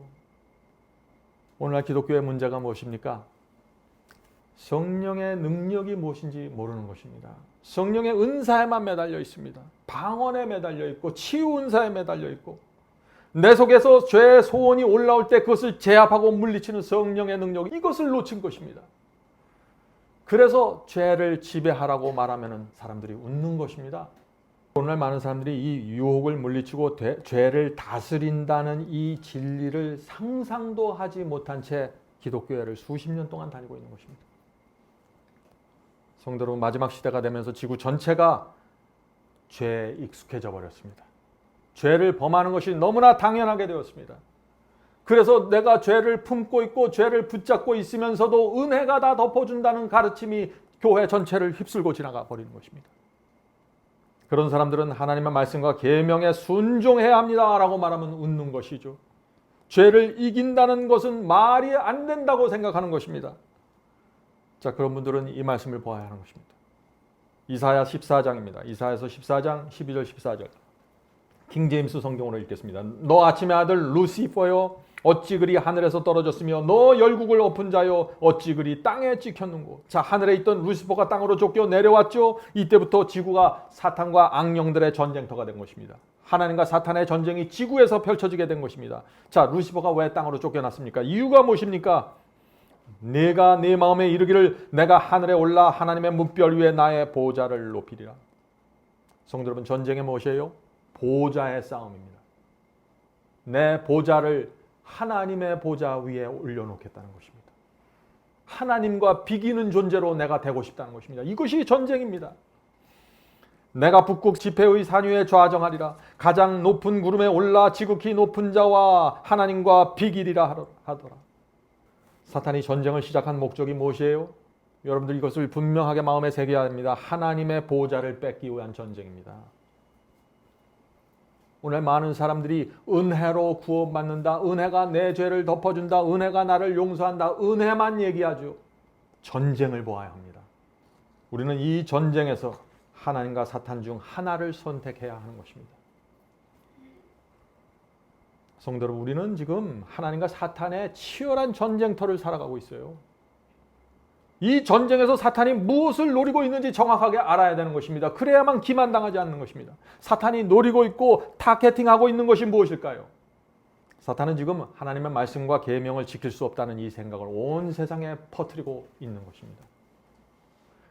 오늘날 기독교의 문제가 무엇입니까? 성령의 능력이 무엇인지 모르는 것입니다. 성령의 은사에만 매달려 있습니다. 방언에 매달려 있고 치유 은사에 매달려 있고 내 속에서 죄의 소원이 올라올 때 그것을 제압하고 물리치는 성령의 능력, 이것을 놓친 것입니다. 그래서 죄를 지배하라고 말하면 사람들이 웃는 것입니다. 오늘날 많은 사람들이 이 유혹을 물리치고 죄를 다스린다는 이 진리를 상상도 하지 못한 채 기독교회를 수십 년 동안 다니고 있는 것입니다. 성도 여러분, 마지막 시대가 되면서 지구 전체가 죄에 익숙해져 버렸습니다. 죄를 범하는 것이 너무나 당연하게 되었습니다. 그래서 내가 죄를 품고 있고 죄를 붙잡고 있으면서도 은혜가 다 덮어준다는 가르침이 교회 전체를 휩쓸고 지나가 버리는 것입니다. 그런 사람들은 하나님의 말씀과 계명에 순종해야 합니다라고 말하면 웃는 것이죠. 죄를 이긴다는 것은 말이 안 된다고 생각하는 것입니다. 자, 그런 분들은 이 말씀을 보아야 하는 것입니다. 이사야 14장입니다. 이사야서 14장 12절 14절. 킹제임스 성경으로 읽겠습니다. 너 아침의 아들 루시퍼여 어찌 그리 하늘에서 떨어졌으며 너 열국을 엎은 자여 어찌 그리 땅에 찍혔는고. 자, 하늘에 있던 루시퍼가 땅으로 쫓겨 내려왔죠. 이때부터 지구가 사탄과 악령들의 전쟁터가 된 것입니다. 하나님과 사탄의 전쟁이 지구에서 펼쳐지게 된 것입니다. 자, 루시퍼가 왜 땅으로 쫓겨났습니까? 이유가 무엇입니까? 내가 내 마음에 이르기를 내가 하늘에 올라 하나님의 뭇별 위에 나의 보좌를 높이리라. 성도 여러분, 전쟁의 무엇이에요? 보좌의 싸움입니다. 내 보좌를 하나님의 보좌 위에 올려놓겠다는 것입니다. 하나님과 비기는 존재로 내가 되고 싶다는 것입니다. 이것이 전쟁입니다. 내가 북극 지폐의 산 위에 좌정하리라. 가장 높은 구름에 올라 지극히 높은 자와 하나님과 비기리라 하더라. 사탄이 전쟁을 시작한 목적이 무엇이에요? 여러분들 이것을 분명하게 마음에 새겨야 합니다. 하나님의 보좌를 뺏기 위한 전쟁입니다. 오늘 많은 사람들이 은혜로 구원받는다. 은혜가 내 죄를 덮어준다. 은혜가 나를 용서한다. 은혜만 얘기하죠. 전쟁을 보아야 합니다. 우리는 이 전쟁에서 하나님과 사탄 중 하나를 선택해야 하는 것입니다. 성도 여러분, 우리는 지금 하나님과 사탄의 치열한 전쟁터를 살아가고 있어요. 이 전쟁에서 사탄이 무엇을 노리고 있는지 정확하게 알아야 되는 것입니다. 그래야만 기만당하지 않는 것입니다. 사탄이 노리고 있고 타겟팅하고 있는 것이 무엇일까요? 사탄은 지금 하나님의 말씀과 계명을 지킬 수 없다는 이 생각을 온 세상에 퍼뜨리고 있는 것입니다.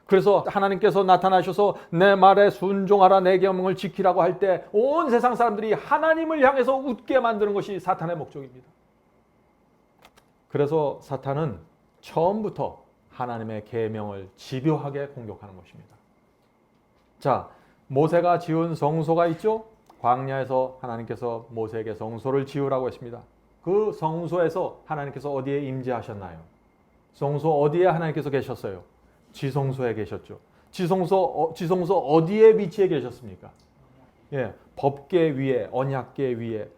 그래서 하나님께서 나타나셔서 내 말에 순종하라, 내 계명을 지키라고 할 때 온 세상 사람들이 하나님을 향해서 웃게 만드는 것이 사탄의 목적입니다. 그래서 사탄은 처음부터 하나님의 계명을 집요하게 공격하는 것입니다. 자, 모세가 지은 성소가 있죠? 광야에서 하나님께서 모세에게 성소를 지으라고 했습니다. 그 성소에서 하나님께서 어디에 임재하셨나요? 성소 어디에 하나님께서 계셨어요? 지성소에 계셨죠. 지성소 어디에 위치해 계셨습니까? 예, 법궤 위에, 언약궤 위에,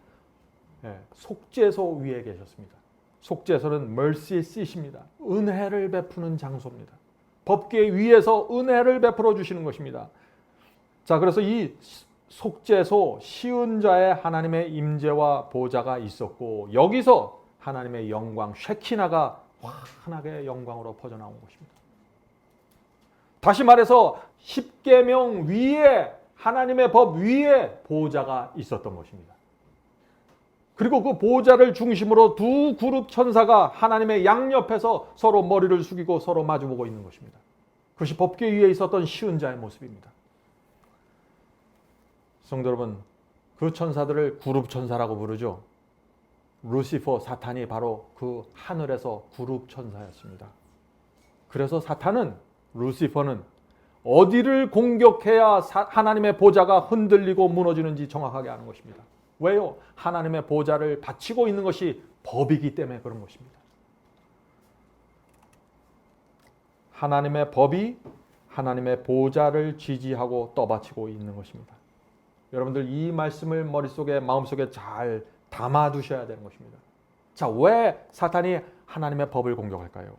속죄소 위에 계셨습니다. 속죄소는 mercy seat입니다. 은혜를 베푸는 장소입니다. 법궤 위에서 은혜를 베풀어 주시는 것입니다. 자, 그래서 이 속죄소 시은자의 하나님의 임재와 보좌가 있었고 여기서 하나님의 영광 쉐키나가 환하게 영광으로 퍼져나온 것입니다. 다시 말해서 십계명 위에 하나님의 법 위에 보좌가 있었던 것입니다. 그리고 그 보좌를 중심으로 두 그룹 천사가 하나님의 양옆에서 서로 머리를 숙이고 서로 마주보고 있는 것입니다. 그것이 법궤 위에 있었던 시은자의 모습입니다. 성도 여러분, 그 천사들을 그룹 천사라고 부르죠. 루시퍼, 사탄이 바로 그 하늘에서 그룹 천사였습니다. 그래서 사탄은, 루시퍼는 어디를 공격해야 하나님의 보좌가 흔들리고 무너지는지 정확하게 아는 것입니다. 왜요? 하나님의 보좌를 바치고 있는 것이 법이기 때문에 그런 것입니다. 하나님의 법이 하나님의 보좌를 지지하고 떠받치고 있는 것입니다. 여러분들 이 말씀을 머릿속에 마음속에 잘 담아두셔야 되는 것입니다. 자, 왜 사탄이 하나님의 법을 공격할까요?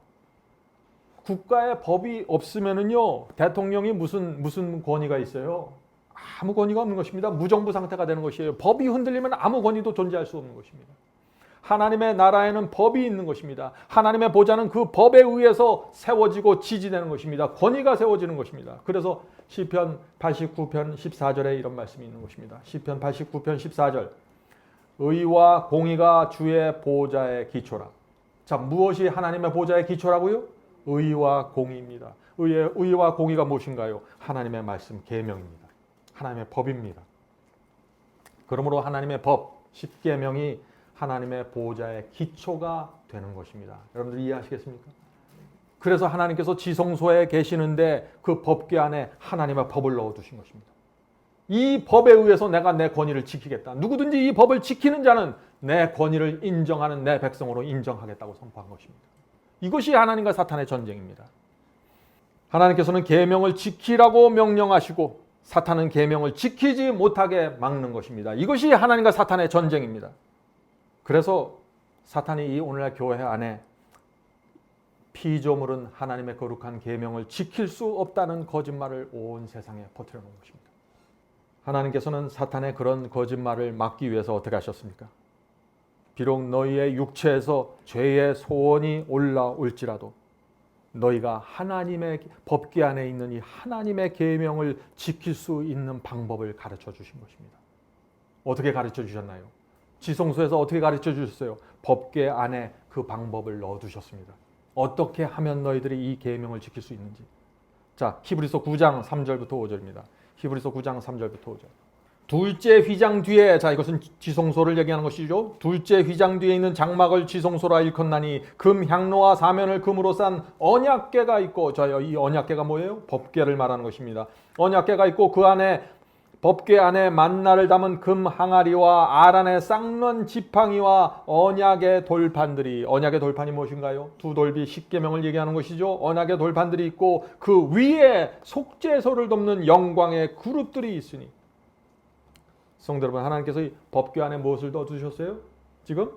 국가에 법이 없으면은요, 대통령이 무슨 권위가 있어요? 아무 권위가 없는 것입니다. 무정부 상태가 되는 것이에요. 법이 흔들리면 아무 권위도 존재할 수 없는 것입니다. 하나님의 나라에는 법이 있는 것입니다. 하나님의 보좌는 그 법에 의해서 세워지고 지지되는 것입니다. 권위가 세워지는 것입니다. 그래서 시편 89편 14절에 이런 말씀이 있는 것입니다. 시편 89편 14절. 의와 공의가 주의 보좌의 기초라. 자, 무엇이 하나님의 보좌의 기초라고요? 의와 공의입니다. 의와 공의가 무엇인가요? 하나님의 말씀, 계명입니다. 하나님의 법입니다. 그러므로 하나님의 법, 십계명이 하나님의 보좌의 기초가 되는 것입니다. 여러분들 이해하시겠습니까? 그래서 하나님께서 지성소에 계시는데 그 법궤 안에 하나님의 법을 넣어두신 것입니다. 이 법에 의해서 내가 내 권위를 지키겠다. 누구든지 이 법을 지키는 자는 내 권위를 인정하는 내 백성으로 인정하겠다고 선포한 것입니다. 이것이 하나님과 사탄의 전쟁입니다. 하나님께서는 계명을 지키라고 명령하시고 사탄은 계명을 지키지 못하게 막는 것입니다. 이것이 하나님과 사탄의 전쟁입니다. 그래서 사탄이 이 오늘날 교회 안에 피조물은 하나님의 거룩한 계명을 지킬 수 없다는 거짓말을 온 세상에 퍼뜨려 놓은 것입니다. 하나님께서는 사탄의 그런 거짓말을 막기 위해서 어떻게 하셨습니까? 비록 너희의 육체에서 죄의 소원이 올라올지라도 너희가 하나님의 법궤 안에 있는 이 하나님의 계명을 지킬 수 있는 방법을 가르쳐 주신 것입니다. 어떻게 가르쳐 주셨나요? 지성소에서 어떻게 가르쳐 주셨어요? 법궤 안에 그 방법을 넣어 두셨습니다. 어떻게 하면 너희들이 이 계명을 지킬 수 있는지. 자, 히브리서 9장 3절부터 5절입니다. 히브리서 9장 3절부터 5절. 둘째 휘장 뒤에, 자 이것은 지성소를 얘기하는 것이죠. 둘째 휘장 뒤에 있는 장막을 지성소라 일컫나니 금 향로와 사면을 금으로 싼 언약궤가 있고, 자 이 언약궤가 뭐예요? 법궤를 말하는 것입니다. 언약궤가 있고 그 안에 법궤 안에 만나를 담은 금 항아리와 알 안에 쌍런 지팡이와 언약의 돌판들이, 언약의 돌판이 무엇인가요? 두 돌비 십계명을 얘기하는 것이죠. 언약의 돌판들이 있고 그 위에 속죄소를 덮는 영광의 그룹들이 있으니. 성도 여러분, 하나님께서 이 법궤 안에 무엇을 넣어두셨어요? 지금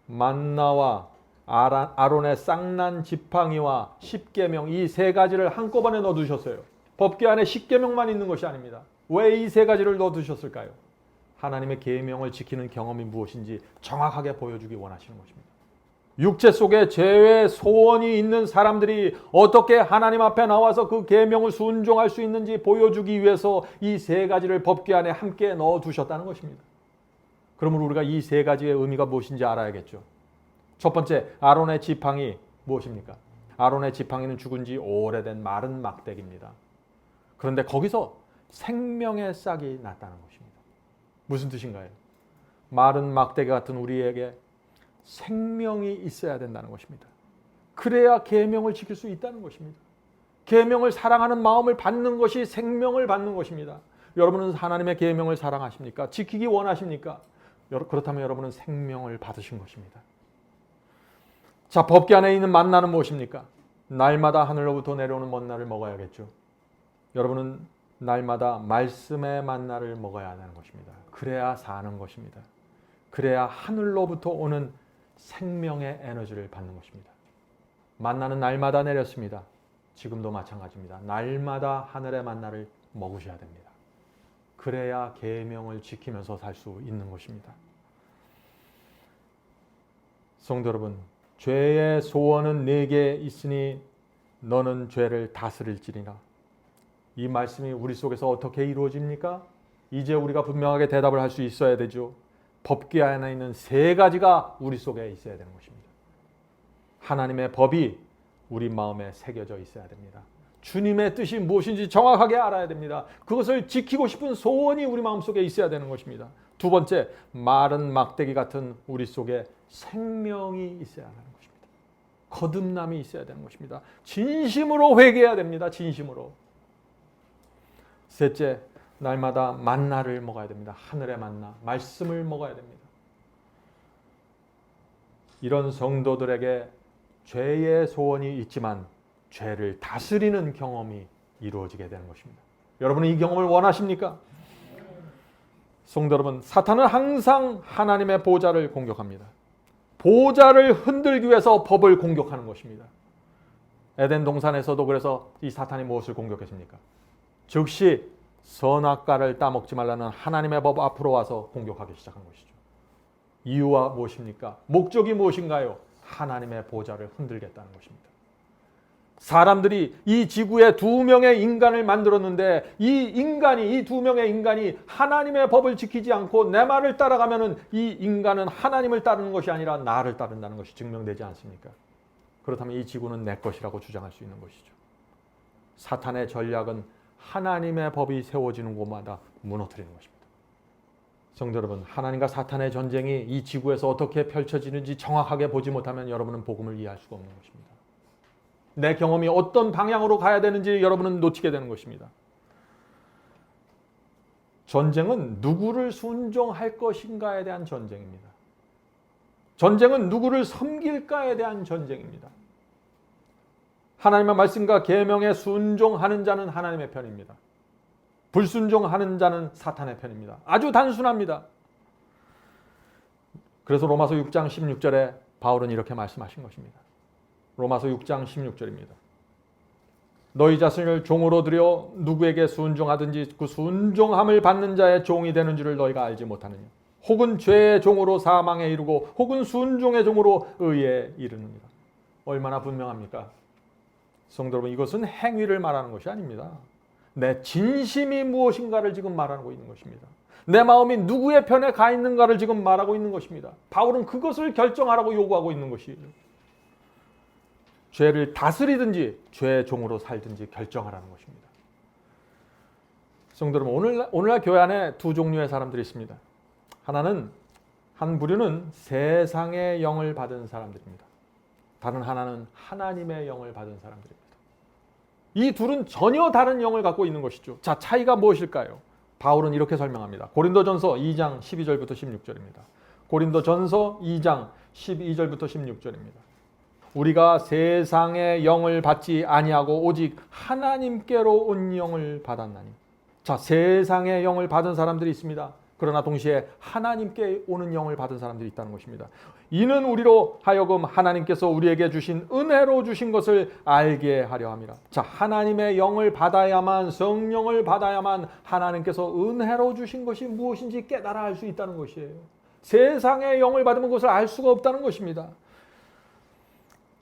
만나와 아론의 쌍난 지팡이와 십계명, 이 세 가지를 한꺼번에 넣어두셨어요. 법궤 안에 십계명만 있는 것이 아닙니다. 왜 이 세 가지를 넣어두셨을까요? 하나님의 계명을 지키는 경험이 무엇인지 정확하게 보여주기 원하시는 것입니다. 육체 속에 죄의 소원이 있는 사람들이 어떻게 하나님 앞에 나와서 그 계명을 순종할 수 있는지 보여주기 위해서 이 세 가지를 법궤 안에 함께 넣어두셨다는 것입니다. 그러므로 우리가 이 세 가지의 의미가 무엇인지 알아야겠죠. 첫 번째, 아론의 지팡이 무엇입니까? 아론의 지팡이는 죽은 지 오래된 마른 막대기입니다. 그런데 거기서 생명의 싹이 났다는 것입니다. 무슨 뜻인가요? 마른 막대기 같은 우리에게 생명이 있어야 된다는 것입니다. 그래야 계명을 지킬 수 있다는 것입니다. 계명을 사랑하는 마음을 받는 것이 생명을 받는 것입니다. 여러분은 하나님의 계명을 사랑하십니까? 지키기 원하십니까? 그렇다면 여러분은 생명을 받으신 것입니다. 자, 법궤 안에 있는 만나는 무엇입니까? 날마다 하늘로부터 내려오는 먼나를 먹어야겠죠. 여러분은 날마다 말씀의 만나를 먹어야 하는 것입니다. 그래야 사는 것입니다. 그래야 하늘로부터 오는 생명의 에너지를 받는 것입니다. 만나는 날마다 내렸습니다. 지금도 마찬가지입니다. 날마다 하늘의 만나를 먹으셔야 됩니다. 그래야 계명을 지키면서 살 수 있는 것입니다. 성도 여러분, 죄의 소원은 네게 있으니 너는 죄를 다스릴지니라. 이 말씀이 우리 속에서 어떻게 이루어집니까? 이제 우리가 분명하게 대답을 할 수 있어야 되죠. 법궤 안에 있는 세 가지가 우리 속에 있어야 되는 것입니다. 하나님의 법이 우리 마음에 새겨져 있어야 됩니다. 주님의 뜻이 무엇인지 정확하게 알아야 됩니다. 그것을 지키고 싶은 소원이 우리 마음속에 있어야 되는 것입니다. 두 번째, 마른 막대기 같은 우리 속에 생명이 있어야 하는 것입니다. 거듭남이 있어야 되는 것입니다. 진심으로 회개해야 됩니다. 진심으로. 셋째, 날마다 만나를 먹어야 됩니다. 하늘의 만나, 말씀을 먹어야 됩니다. 이런 성도들에게 죄의 소원이 있지만 죄를 다스리는 경험이 이루어지게 되는 것입니다. 여러분은 이 경험을 원하십니까? 성도 여러분, 사탄은 항상 하나님의 보좌를 공격합니다. 보좌를 흔들기 위해서 법을 공격하는 것입니다. 에덴 동산에서도 그래서 이 사탄이 무엇을 공격했습니까? 즉시 선악과를 따먹지 말라는 하나님의 법 앞으로 와서 공격하기 시작한 것이죠. 이유와 무엇입니까? 목적이 무엇인가요? 하나님의 보좌를 흔들겠다는 것입니다. 사람들이 이 지구에 두 명의 인간을 만들었는데 이 두 명의 인간이 하나님의 법을 지키지 않고 내 말을 따라가면은 이 인간은 하나님을 따르는 것이 아니라 나를 따른다는 것이 증명되지 않습니까? 그렇다면 이 지구는 내 것이라고 주장할 수 있는 것이죠. 사탄의 전략은 하나님의 법이 세워지는 곳마다 무너뜨리는 것입니다. 성도 여러분, 하나님과 사탄의 전쟁이 이 지구에서 어떻게 펼쳐지는지 정확하게 보지 못하면 여러분은 복음을 이해할 수가 없는 것입니다. 내 경험이 어떤 방향으로 가야 되는지 여러분은 놓치게 되는 것입니다. 전쟁은 누구를 순종할 것인가에 대한 전쟁입니다. 전쟁은 누구를 섬길까에 대한 전쟁입니다. 하나님의 말씀과 계명에 순종하는 자는 하나님의 편입니다. 불순종하는 자는 사탄의 편입니다. 아주 단순합니다. 그래서 로마서 6장 16절에 바울은 이렇게 말씀하신 것입니다. 로마서 6장 16절입니다. 너희 자신을 종으로 들여 누구에게 순종하든지 그 순종함을 받는 자의 종이 되는 줄을 너희가 알지 못하느냐. 혹은 죄의 종으로 사망에 이르고 혹은 순종의 종으로 의에 이르느니라. 얼마나 분명합니까? 성도 여러분, 이것은 행위를 말하는 것이 아닙니다. 내 진심이 무엇인가를 지금 말하고 있는 것입니다. 내 마음이 누구의 편에 가 있는가를 지금 말하고 있는 것입니다. 바울은 그것을 결정하라고 요구하고 있는 것이에요. 죄를 다스리든지 죄의 종으로 살든지 결정하라는 것입니다. 성도 여러분, 오늘날 교회 안에 두 종류의 사람들이 있습니다. 한 부류는 세상의 영을 받은 사람들입니다. 다른 하나는 하나님의 영을 받은 사람들입니다. 이 둘은 전혀 다른 영을 갖고 있는 것이죠. 자, 차이가 무엇일까요? 바울은 이렇게 설명합니다. 고린도전서 2장 12절부터 16절입니다. 고린도전서 2장 12절부터 16절입니다. 우리가 세상의 영을 받지 아니하고 오직 하나님께로 온 영을 받았나니. 자, 세상의 영을 받은 사람들이 있습니다. 그러나 동시에 하나님께 오는 영을 받은 사람들이 있다는 것입니다. 이는 우리로 하여금 하나님께서 우리에게 주신 은혜로 주신 것을 알게 하려 함이라. 자, 하나님의 영을 받아야만, 성령을 받아야만 하나님께서 은혜로 주신 것이 무엇인지 깨달아 알 수 있다는 것이에요. 세상의 영을 받으면 그것을 알 수가 없다는 것입니다.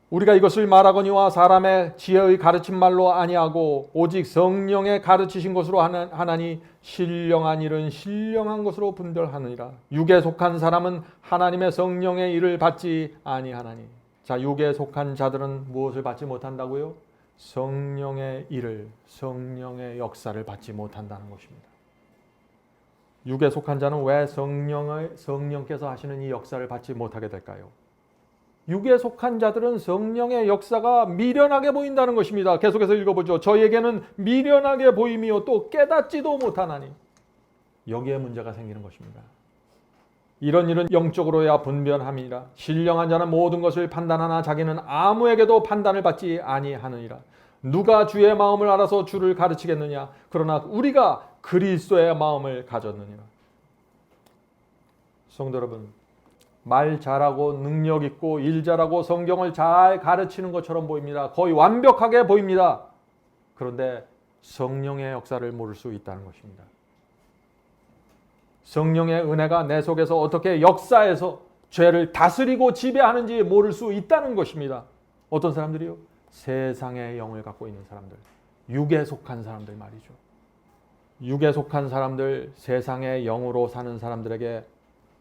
우리가 이것을 말하거니와 사람의 지혜의 가르친 말로 아니하고 오직 성령의 가르치신 것으로 하나니 신령한 일은 신령한 것으로 분별하느니라. 육에 속한 사람은 하나님의 성령의 일을 받지 아니하나니. 자, 육에 속한 자들은 무엇을 받지 못한다고요? 성령의 일을, 성령의 역사를 받지 못한다는 것입니다. 육에 속한 자는 왜 성령께서 하시는 이 역사를 받지 못하게 될까요? 육에 속한 자들은 성령의 역사가 미련하게 보인다는 것입니다. 계속해서 읽어보죠. 저희에게는 미련하게 보이며 또 깨닫지도 못하나니. 여기에 문제가 생기는 것입니다. 이런 일은 영적으로야 분별함이니라. 신령한 자는 모든 것을 판단하나 자기는 아무에게도 판단을 받지 아니하느니라. 누가 주의 마음을 알아서 주를 가르치겠느냐. 그러나 우리가 그리스도의 마음을 가졌느니라. 성도 여러분, 말 잘하고 능력 있고 일 잘하고 성경을 잘 가르치는 것처럼 보입니다. 거의 완벽하게 보입니다. 그런데 성령의 역사를 모를 수 있다는 것입니다. 성령의 은혜가 내 속에서 어떻게 역사해서 죄를 다스리고 지배하는지 모를 수 있다는 것입니다. 어떤 사람들이요? 세상의 영을 갖고 있는 사람들, 육에 속한 사람들 말이죠. 육에 속한 사람들, 세상의 영으로 사는 사람들에게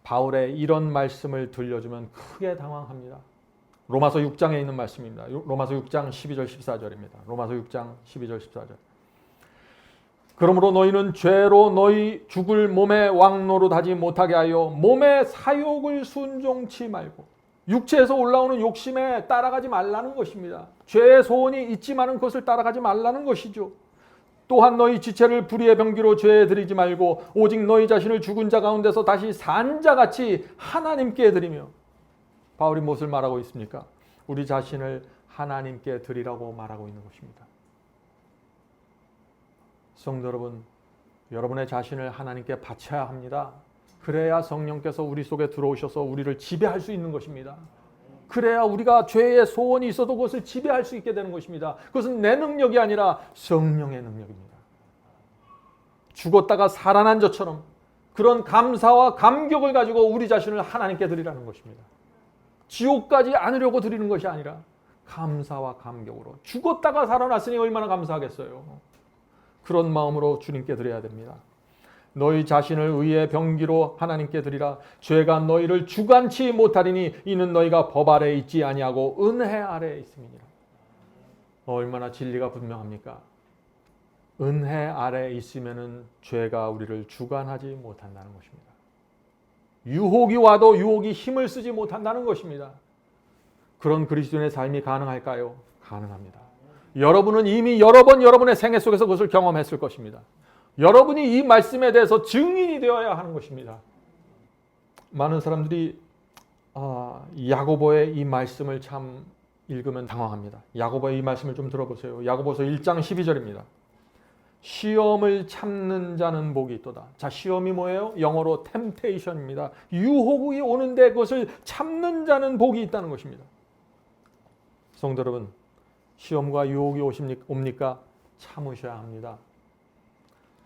바울의 이런 말씀을 들려주면 크게 당황합니다. 로마서 6장에 있는 말씀입니다. 로마서 6장 12절 14절입니다. 로마서 6장 12절 14절. 그러므로 너희는 죄로 너희 죽을 몸의 왕노릇하지 못하게 하여 몸의 사욕을 순종치 말고. 육체에서 올라오는 욕심에 따라가지 말라는 것입니다. 죄의 소원이 있지만은 그것을 따라가지 말라는 것이죠. 또한 너희 지체를 불의의 병기로 죄에 드리지 말고 오직 너희 자신을 죽은 자 가운데서 다시 산 자같이 하나님께 드리며. 바울이 무엇을 말하고 있습니까? 우리 자신을 하나님께 드리라고 말하고 있는 것입니다. 성도 여러분, 여러분의 자신을 하나님께 바쳐야 합니다. 그래야 성령께서 우리 속에 들어오셔서 우리를 지배할 수 있는 것입니다. 그래야 우리가 죄의 소원이 있어도 그것을 지배할 수 있게 되는 것입니다. 그것은 내 능력이 아니라 성령의 능력입니다. 죽었다가 살아난 자처럼 그런 감사와 감격을 가지고 우리 자신을 하나님께 드리라는 것입니다. 지옥까지 않으려고 드리는 것이 아니라 감사와 감격으로. 죽었다가 살아났으니 얼마나 감사하겠어요. 그런 마음으로 주님께 드려야 됩니다. 너희 자신을 의의 병기로 하나님께 드리라. 죄가 너희를 주관치 못하리니 이는 너희가 법 아래에 있지 아니하고 은혜 아래에 있음이니라. 얼마나 진리가 분명합니까? 은혜 아래에 있으면은 죄가 우리를 주관하지 못한다는 것입니다. 유혹이 와도 유혹이 힘을 쓰지 못한다는 것입니다. 그런 그리스도인의 삶이 가능할까요? 가능합니다. 여러분은 이미 여러 번 여러분의 생애 속에서 그것을 경험했을 것입니다. 여러분이 이 말씀에 대해서 증인이 되어야 하는 것입니다. 많은 사람들이 야고보의 이 말씀을 참 읽으면 당황합니다. 야고보의 이 말씀을 좀 들어보세요. 야고보서 1장 12절입니다. 시험을 참는 자는 복이 있도다. 자, 시험이 뭐예요? 영어로 temptation입니다. 유혹이 오는데 그것을 참는 자는 복이 있다는 것입니다. 성도 여러분, 시험과 유혹이 옵니까? 참으셔야 합니다.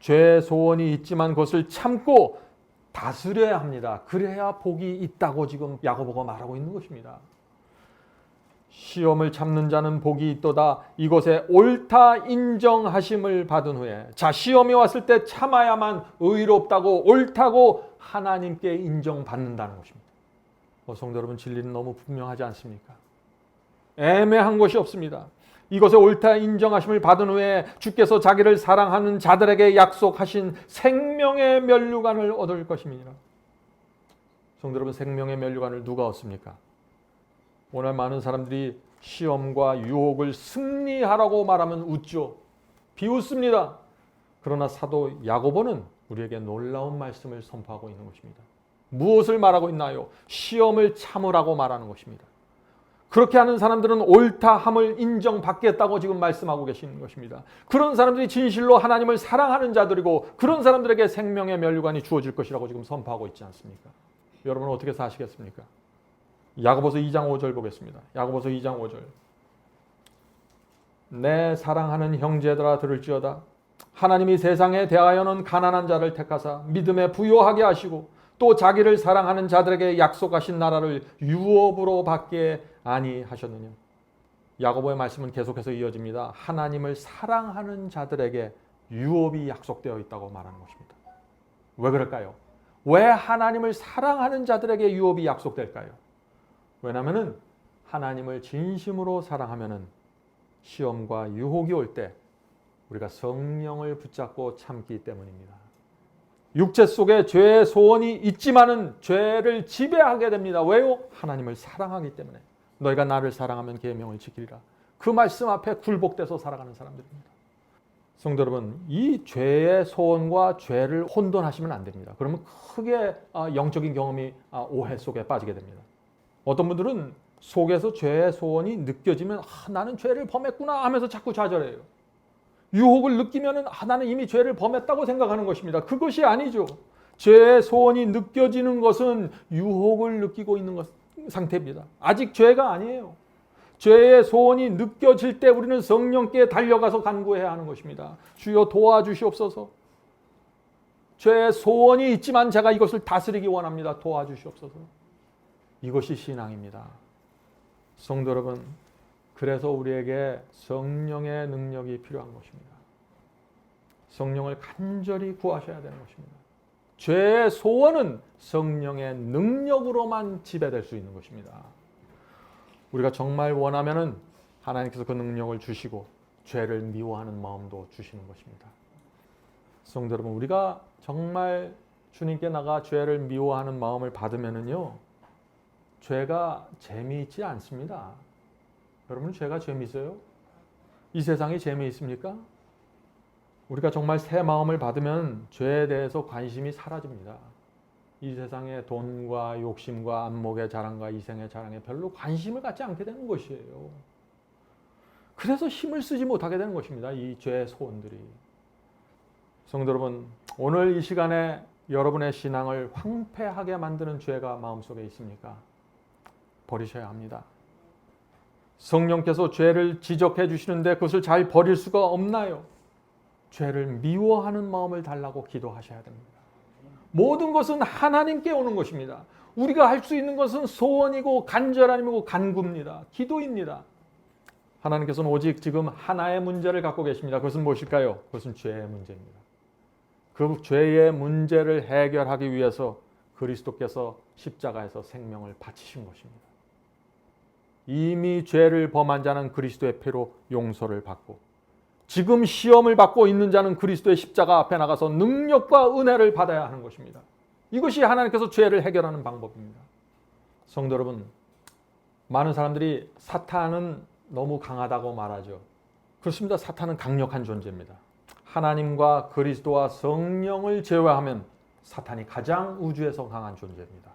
죄의 소원이 있지만 그것을 참고 다스려야 합니다. 그래야 복이 있다고 지금 야고보가 말하고 있는 것입니다. 시험을 참는 자는 복이 있도다. 이것에 옳다 인정하심을 받은 후에, 자, 시험이 왔을 때 참아야만 의롭다고 옳다고 하나님께 인정받는다는 것입니다. 성도 여러분, 진리는 너무 분명하지 않습니까? 애매한 것이 없습니다. 이것에 옳다 인정하심을 받은 후에 주께서 자기를 사랑하는 자들에게 약속하신 생명의 면류관을 얻을 것입니다. 성도 여러분, 생명의 면류관을 누가 얻습니까? 오늘 많은 사람들이 시험과 유혹을 승리하라고 말하면 웃죠. 비웃습니다. 그러나 사도 야고보는 우리에게 놀라운 말씀을 선포하고 있는 것입니다. 무엇을 말하고 있나요? 시험을 참으라고 말하는 것입니다. 그렇게 하는 사람들은 옳다함을 인정받겠다고 지금 말씀하고 계시는 것입니다. 그런 사람들이 진실로 하나님을 사랑하는 자들이고 그런 사람들에게 생명의 면류관이 주어질 것이라고 지금 선포하고 있지 않습니까? 여러분은 어떻게 사시겠습니까? 야고보서 2장 5절 보겠습니다. 야고보서 2장 5절. 내 사랑하는 형제들아 들을지어다. 하나님이 세상에 대하여는 가난한 자를 택하사 믿음에 부요하게 하시고 또 자기를 사랑하는 자들에게 약속하신 나라를 유업으로 받게 아니하셨느냐. 야고보의 말씀은 계속해서 이어집니다. 하나님을 사랑하는 자들에게 유업이 약속되어 있다고 말하는 것입니다. 왜 그럴까요? 왜 하나님을 사랑하는 자들에게 유업이 약속될까요? 왜냐하면 하나님을 진심으로 사랑하면 시험과 유혹이 올 때 우리가 성령을 붙잡고 참기 때문입니다. 육체 속에 죄의 소원이 있지만은 죄를 지배하게 됩니다. 왜요? 하나님을 사랑하기 때문에. 너희가 나를 사랑하면 계명을 지키리라. 그 말씀 앞에 굴복돼서 살아가는 사람들입니다. 성도 여러분, 이 죄의 소원과 죄를 혼돈하시면 안 됩니다. 그러면 크게 영적인 경험이 오해 속에 빠지게 됩니다. 어떤 분들은 속에서 죄의 소원이 느껴지면 나는 죄를 범했구나 하면서 자꾸 좌절해요. 유혹을 느끼면 나는 이미 죄를 범했다고 생각하는 것입니다. 그것이 아니죠. 죄의 소원이 느껴지는 것은 유혹을 느끼고 있는 상태입니다. 아직 죄가 아니에요. 죄의 소원이 느껴질 때 우리는 성령께 달려가서 간구해야 하는 것입니다. 주여 도와주시옵소서. 죄의 소원이 있지만 제가 이것을 다스리기 원합니다. 도와주시옵소서. 이것이 신앙입니다. 성도 여러분, 그래서 우리에게 성령의 능력이 필요한 것입니다. 성령을 간절히 구하셔야 되는 것입니다. 죄의 소원은 성령의 능력으로만 지배될 수 있는 것입니다. 우리가 정말 원하면은 하나님께서 그 능력을 주시고 죄를 미워하는 마음도 주시는 것입니다. 성도 여러분, 우리가 정말 주님께 나가 죄를 미워하는 마음을 받으면은요, 죄가 재미있지 않습니다. 여러분, 죄가 재미있어요? 이 세상이 재미있습니까? 우리가 정말 새 마음을 받으면 죄에 대해서 관심이 사라집니다. 이 세상의 돈과 욕심과 안목의 자랑과 이생의 자랑에 별로 관심을 갖지 않게 되는 것이에요. 그래서 힘을 쓰지 못하게 되는 것입니다. 이 죄의 소원들이. 성도 여러분, 오늘 이 시간에 여러분의 신앙을 황폐하게 만드는 죄가 마음속에 있습니까? 버리셔야 합니다. 성령께서 죄를 지적해 주시는데 그것을 잘 버릴 수가 없나요? 죄를 미워하는 마음을 달라고 기도하셔야 됩니다. 모든 것은 하나님께 오는 것입니다. 우리가 할 수 있는 것은 소원이고 간절함이고 간구입니다. 기도입니다. 하나님께서는 오직 지금 하나의 문제를 갖고 계십니다. 그것은 무엇일까요? 그것은 죄의 문제입니다. 그 죄의 문제를 해결하기 위해서 그리스도께서 십자가에서 생명을 바치신 것입니다. 이미 죄를 범한 자는 그리스도의 피로 용서를 받고 지금 시험을 받고 있는 자는 그리스도의 십자가 앞에 나가서 능력과 은혜를 받아야 하는 것입니다. 이것이 하나님께서 죄를 해결하는 방법입니다. 성도 여러분, 많은 사람들이 사탄은 너무 강하다고 말하죠. 그렇습니다. 사탄은 강력한 존재입니다. 하나님과 그리스도와 성령을 제외하면 사탄이 가장 우주에서 강한 존재입니다.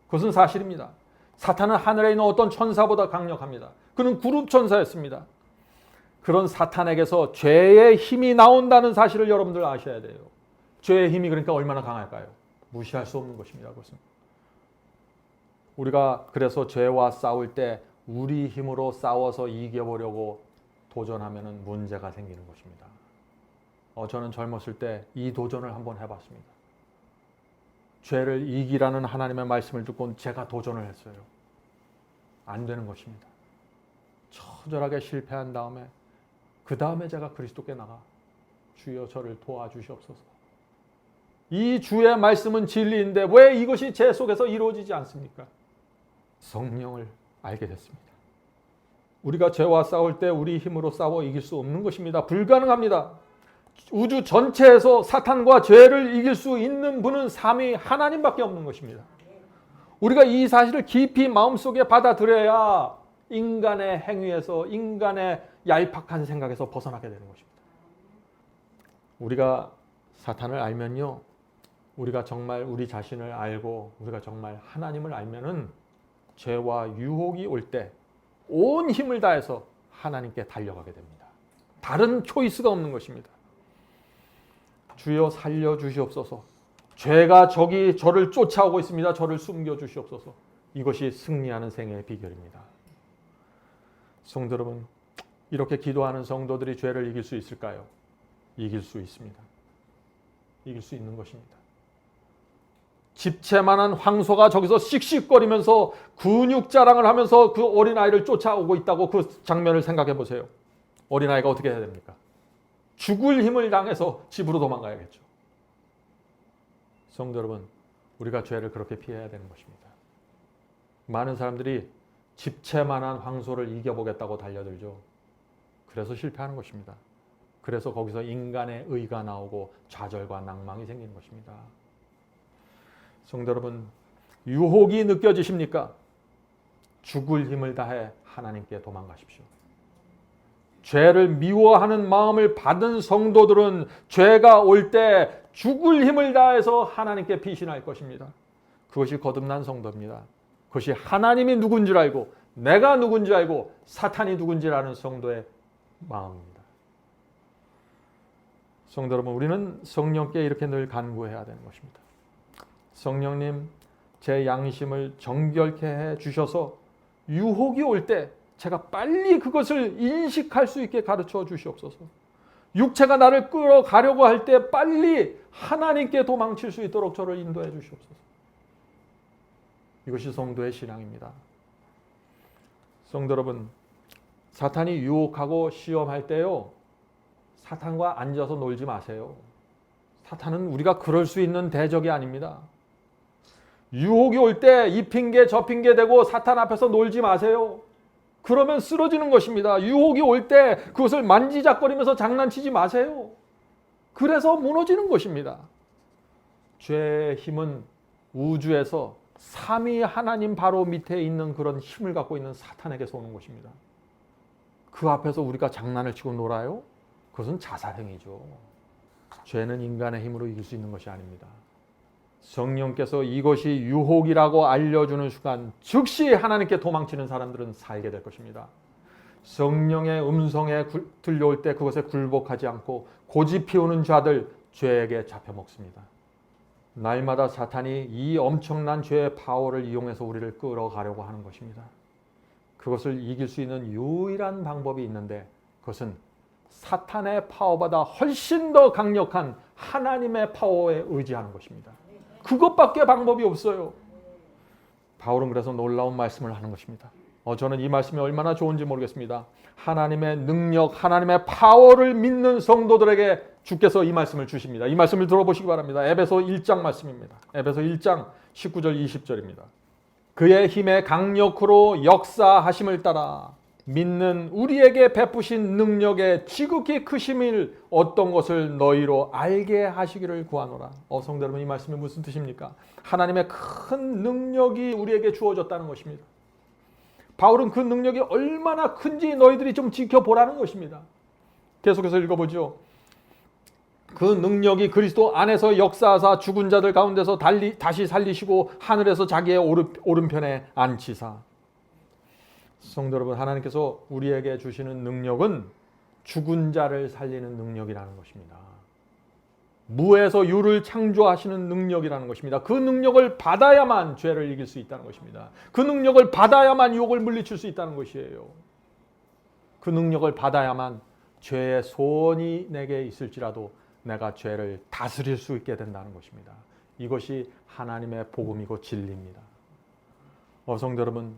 그것은 사실입니다. 사탄은 하늘에 있는 어떤 천사보다 강력합니다. 그는 그룹 천사였습니다. 그런 사탄에게서 죄의 힘이 나온다는 사실을 여러분들 아셔야 돼요. 죄의 힘이 그러니까 얼마나 강할까요? 무시할 수 없는 것입니다. 그것은. 우리가 그래서 죄와 싸울 때 우리 힘으로 싸워서 이겨보려고 도전하면 문제가 생기는 것입니다. 저는 젊었을 때 이 도전을 한번 해봤습니다. 죄를 이기라는 하나님의 말씀을 듣고 제가 도전을 했어요. 안 되는 것입니다. 처절하게 실패한 다음에 그 다음에 제가 그리스도께 나가 주여 저를 도와주시옵소서. 이 주의 말씀은 진리인데 왜 이것이 제 속에서 이루어지지 않습니까? 성령을 알게 됐습니다. 우리가 죄와 싸울 때 우리 힘으로 싸워 이길 수 없는 것입니다. 불가능합니다. 우주 전체에서 사탄과 죄를 이길 수 있는 분은 삼위 하나님밖에 없는 것입니다. 우리가 이 사실을 깊이 마음속에 받아들여야 인간의 행위에서 인간의 얄팍한 생각에서 벗어나게 되는 것입니다. 우리가 사탄을 알면요, 우리가 정말 우리 자신을 알고 우리가 정말 하나님을 알면은 죄와 유혹이 올 때 온 힘을 다해서 하나님께 달려가게 됩니다. 다른 초이스가 없는 것입니다. 주여 살려주시옵소서. 죄가 저를 쫓아오고 있습니다. 저를 숨겨주시옵소서. 이것이 승리하는 생애의 비결입니다. 성도 여러분, 이렇게 기도하는 성도들이 죄를 이길 수 있을까요? 이길 수 있습니다. 이길 수 있는 것입니다. 집채만한 황소가 저기서 씩씩거리면서 근육 자랑을 하면서 그 어린아이를 쫓아오고 있다고 그 장면을 생각해 보세요. 어린아이가 어떻게 해야 됩니까? 죽을 힘을 당해서 집으로 도망가야겠죠. 성도 여러분, 우리가 죄를 그렇게 피해야 되는 것입니다. 많은 사람들이 집채만한 황소를 이겨보겠다고 달려들죠. 그래서 실패하는 것입니다. 그래서 거기서 인간의 의가 나오고 좌절과 낭망이 생기는 것입니다. 성도 여러분, 유혹이 느껴지십니까? 죽을 힘을 다해 하나님께 도망가십시오. 죄를 미워하는 마음을 받은 성도들은 죄가 올 때 죽을 힘을 다해서 하나님께 피신할 것입니다. 그것이 거듭난 성도입니다. 그것이 하나님이 누군지 알고 내가 누군지 알고 사탄이 누군지 아는 성도의 마음입니다. 성도 여러분, 우리는 성령께 이렇게 늘 간구해야 되는 것입니다. 성령님, 제 양심을 정결케 해 주셔서 유혹이 올 때 제가 빨리 그것을 인식할 수 있게 가르쳐 주시옵소서. 육체가 나를 끌어가려고 할 때 빨리 하나님께 도망칠 수 있도록 저를 인도해 주시옵소서. 이것이 성도의 신앙입니다. 성도 여러분, 사탄이 유혹하고 시험할 때요, 사탄과 앉아서 놀지 마세요. 사탄은 우리가 그럴 수 있는 대적이 아닙니다. 유혹이 올 때 이 핑계 저 핑계 대고 사탄 앞에서 놀지 마세요. 그러면 쓰러지는 것입니다. 유혹이 올 때 그것을 만지작거리면서 장난치지 마세요. 그래서 무너지는 것입니다. 죄의 힘은 우주에서 삼위 하나님 바로 밑에 있는 그런 힘을 갖고 있는 사탄에게서 오는 것입니다. 그 앞에서 우리가 장난을 치고 놀아요? 그것은 자살행위죠. 죄는 인간의 힘으로 이길 수 있는 것이 아닙니다. 성령께서 이것이 유혹이라고 알려주는 순간 즉시 하나님께 도망치는 사람들은 살게 될 것입니다. 성령의 음성에 들려올 때 그것에 굴복하지 않고 고집 피우는 자들 죄에게 잡혀먹습니다. 날마다 사탄이 이 엄청난 죄의 파워를 이용해서 우리를 끌어가려고 하는 것입니다. 그것을 이길 수 있는 유일한 방법이 있는데 그것은 사탄의 파워보다 훨씬 더 강력한 하나님의 파워에 의지하는 것입니다. 그것밖에 방법이 없어요. 바울은 그래서 놀라운 말씀을 하는 것입니다. 저는 이 말씀이 얼마나 좋은지 모르겠습니다. 하나님의 능력, 하나님의 파워를 믿는 성도들에게 주께서 이 말씀을 주십니다. 이 말씀을 들어보시기 바랍니다. 에베소 1장 말씀입니다. 에베소 1장 19절 20절입니다. 그의 힘의 강력으로 역사하심을 따라 믿는 우리에게 베푸신 능력의 지극히 크심을 어떤 것을 너희로 알게 하시기를 구하노라. 성도 여러분, 이 말씀이 무슨 뜻입니까? 하나님의 큰 능력이 우리에게 주어졌다는 것입니다. 바울은 그 능력이 얼마나 큰지 너희들이 좀 지켜보라는 것입니다. 계속해서 읽어보죠. 그 능력이 그리스도 안에서 역사하사 죽은 자들 가운데서 다시 살리시고 하늘에서 자기의 오른편에 앉히사. 성도 여러분, 하나님께서 우리에게 주시는 능력은 죽은 자를 살리는 능력이라는 것입니다. 무에서 유를 창조하시는 능력이라는 것입니다. 그 능력을 받아야만 죄를 이길 수 있다는 것입니다. 그 능력을 받아야만 유혹을 물리칠 수 있다는 것이에요. 그 능력을 받아야만 죄의 소원이 내게 있을지라도 내가 죄를 다스릴 수 있게 된다는 것입니다. 이것이 하나님의 복음이고 진리입니다. 성도 여러분,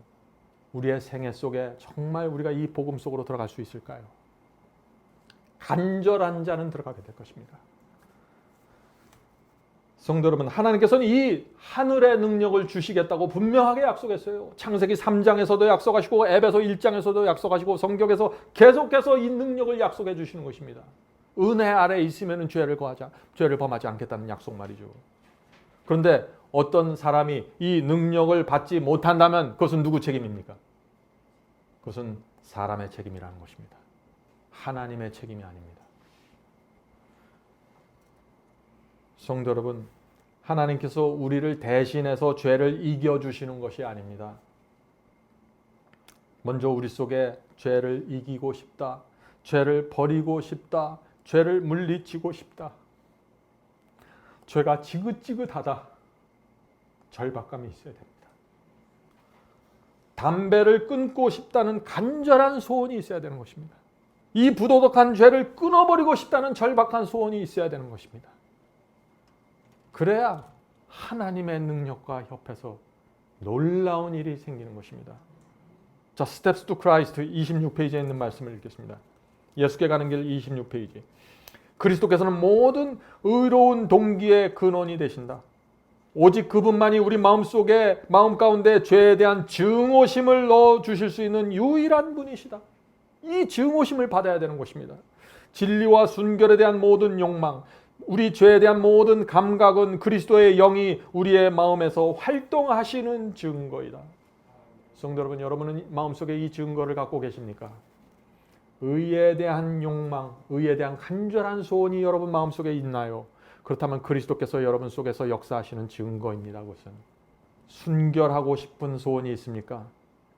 우리의 생애 속에 정말 우리가 이 복음 속으로 들어갈 수 있을까요? 간절한 자는 들어가게 될 것입니다. 성도 여러분, 하나님께서는 이 하늘의 능력을 주시겠다고 분명하게 약속했어요. 창세기 3장에서도 약속하시고 에베소 1장에서도 약속하시고 성경에서 계속해서 이 능력을 약속해 주시는 것입니다. 은혜 아래에 있으면 죄를 범하지 않겠다는 약속 말이죠. 그런데 어떤 사람이 이 능력을 받지 못한다면 그것은 누구 책임입니까? 그것은 사람의 책임이라는 것입니다. 하나님의 책임이 아닙니다. 성도 여러분, 하나님께서 우리를 대신해서 죄를 이겨주시는 것이 아닙니다. 먼저 우리 속에 죄를 이기고 싶다, 죄를 버리고 싶다, 죄를 물리치고 싶다, 죄가 지긋지긋하다, 절박감이 있어야 됩니다. 담배를 끊고 싶다는 간절한 소원이 있어야 되는 것입니다. 이 부도덕한 죄를 끊어버리고 싶다는 절박한 소원이 있어야 되는 것입니다. 그래야 하나님의 능력과 협해서 놀라운 일이 생기는 것입니다. 자, Steps to Christ 26페이지에 있는 말씀을 읽겠습니다. 예수께 가는 길 26페이지. 그리스도께서는 모든 의로운 동기의 근원이 되신다. 오직 그분만이 우리 마음 가운데 죄에 대한 증오심을 넣어주실 수 있는 유일한 분이시다. 이 증오심을 받아야 되는 것입니다. 진리와 순결에 대한 모든 욕망, 우리 죄에 대한 모든 감각은 그리스도의 영이 우리의 마음에서 활동하시는 증거이다. 성도 여러분, 여러분은 마음속에 이 증거를 갖고 계십니까? 의에 대한 욕망, 의에 대한 간절한 소원이 여러분 마음속에 있나요? 그렇다면 그리스도께서 여러분 속에서 역사하시는 증거입니다. 그것은 순결하고 싶은 소원이 있습니까?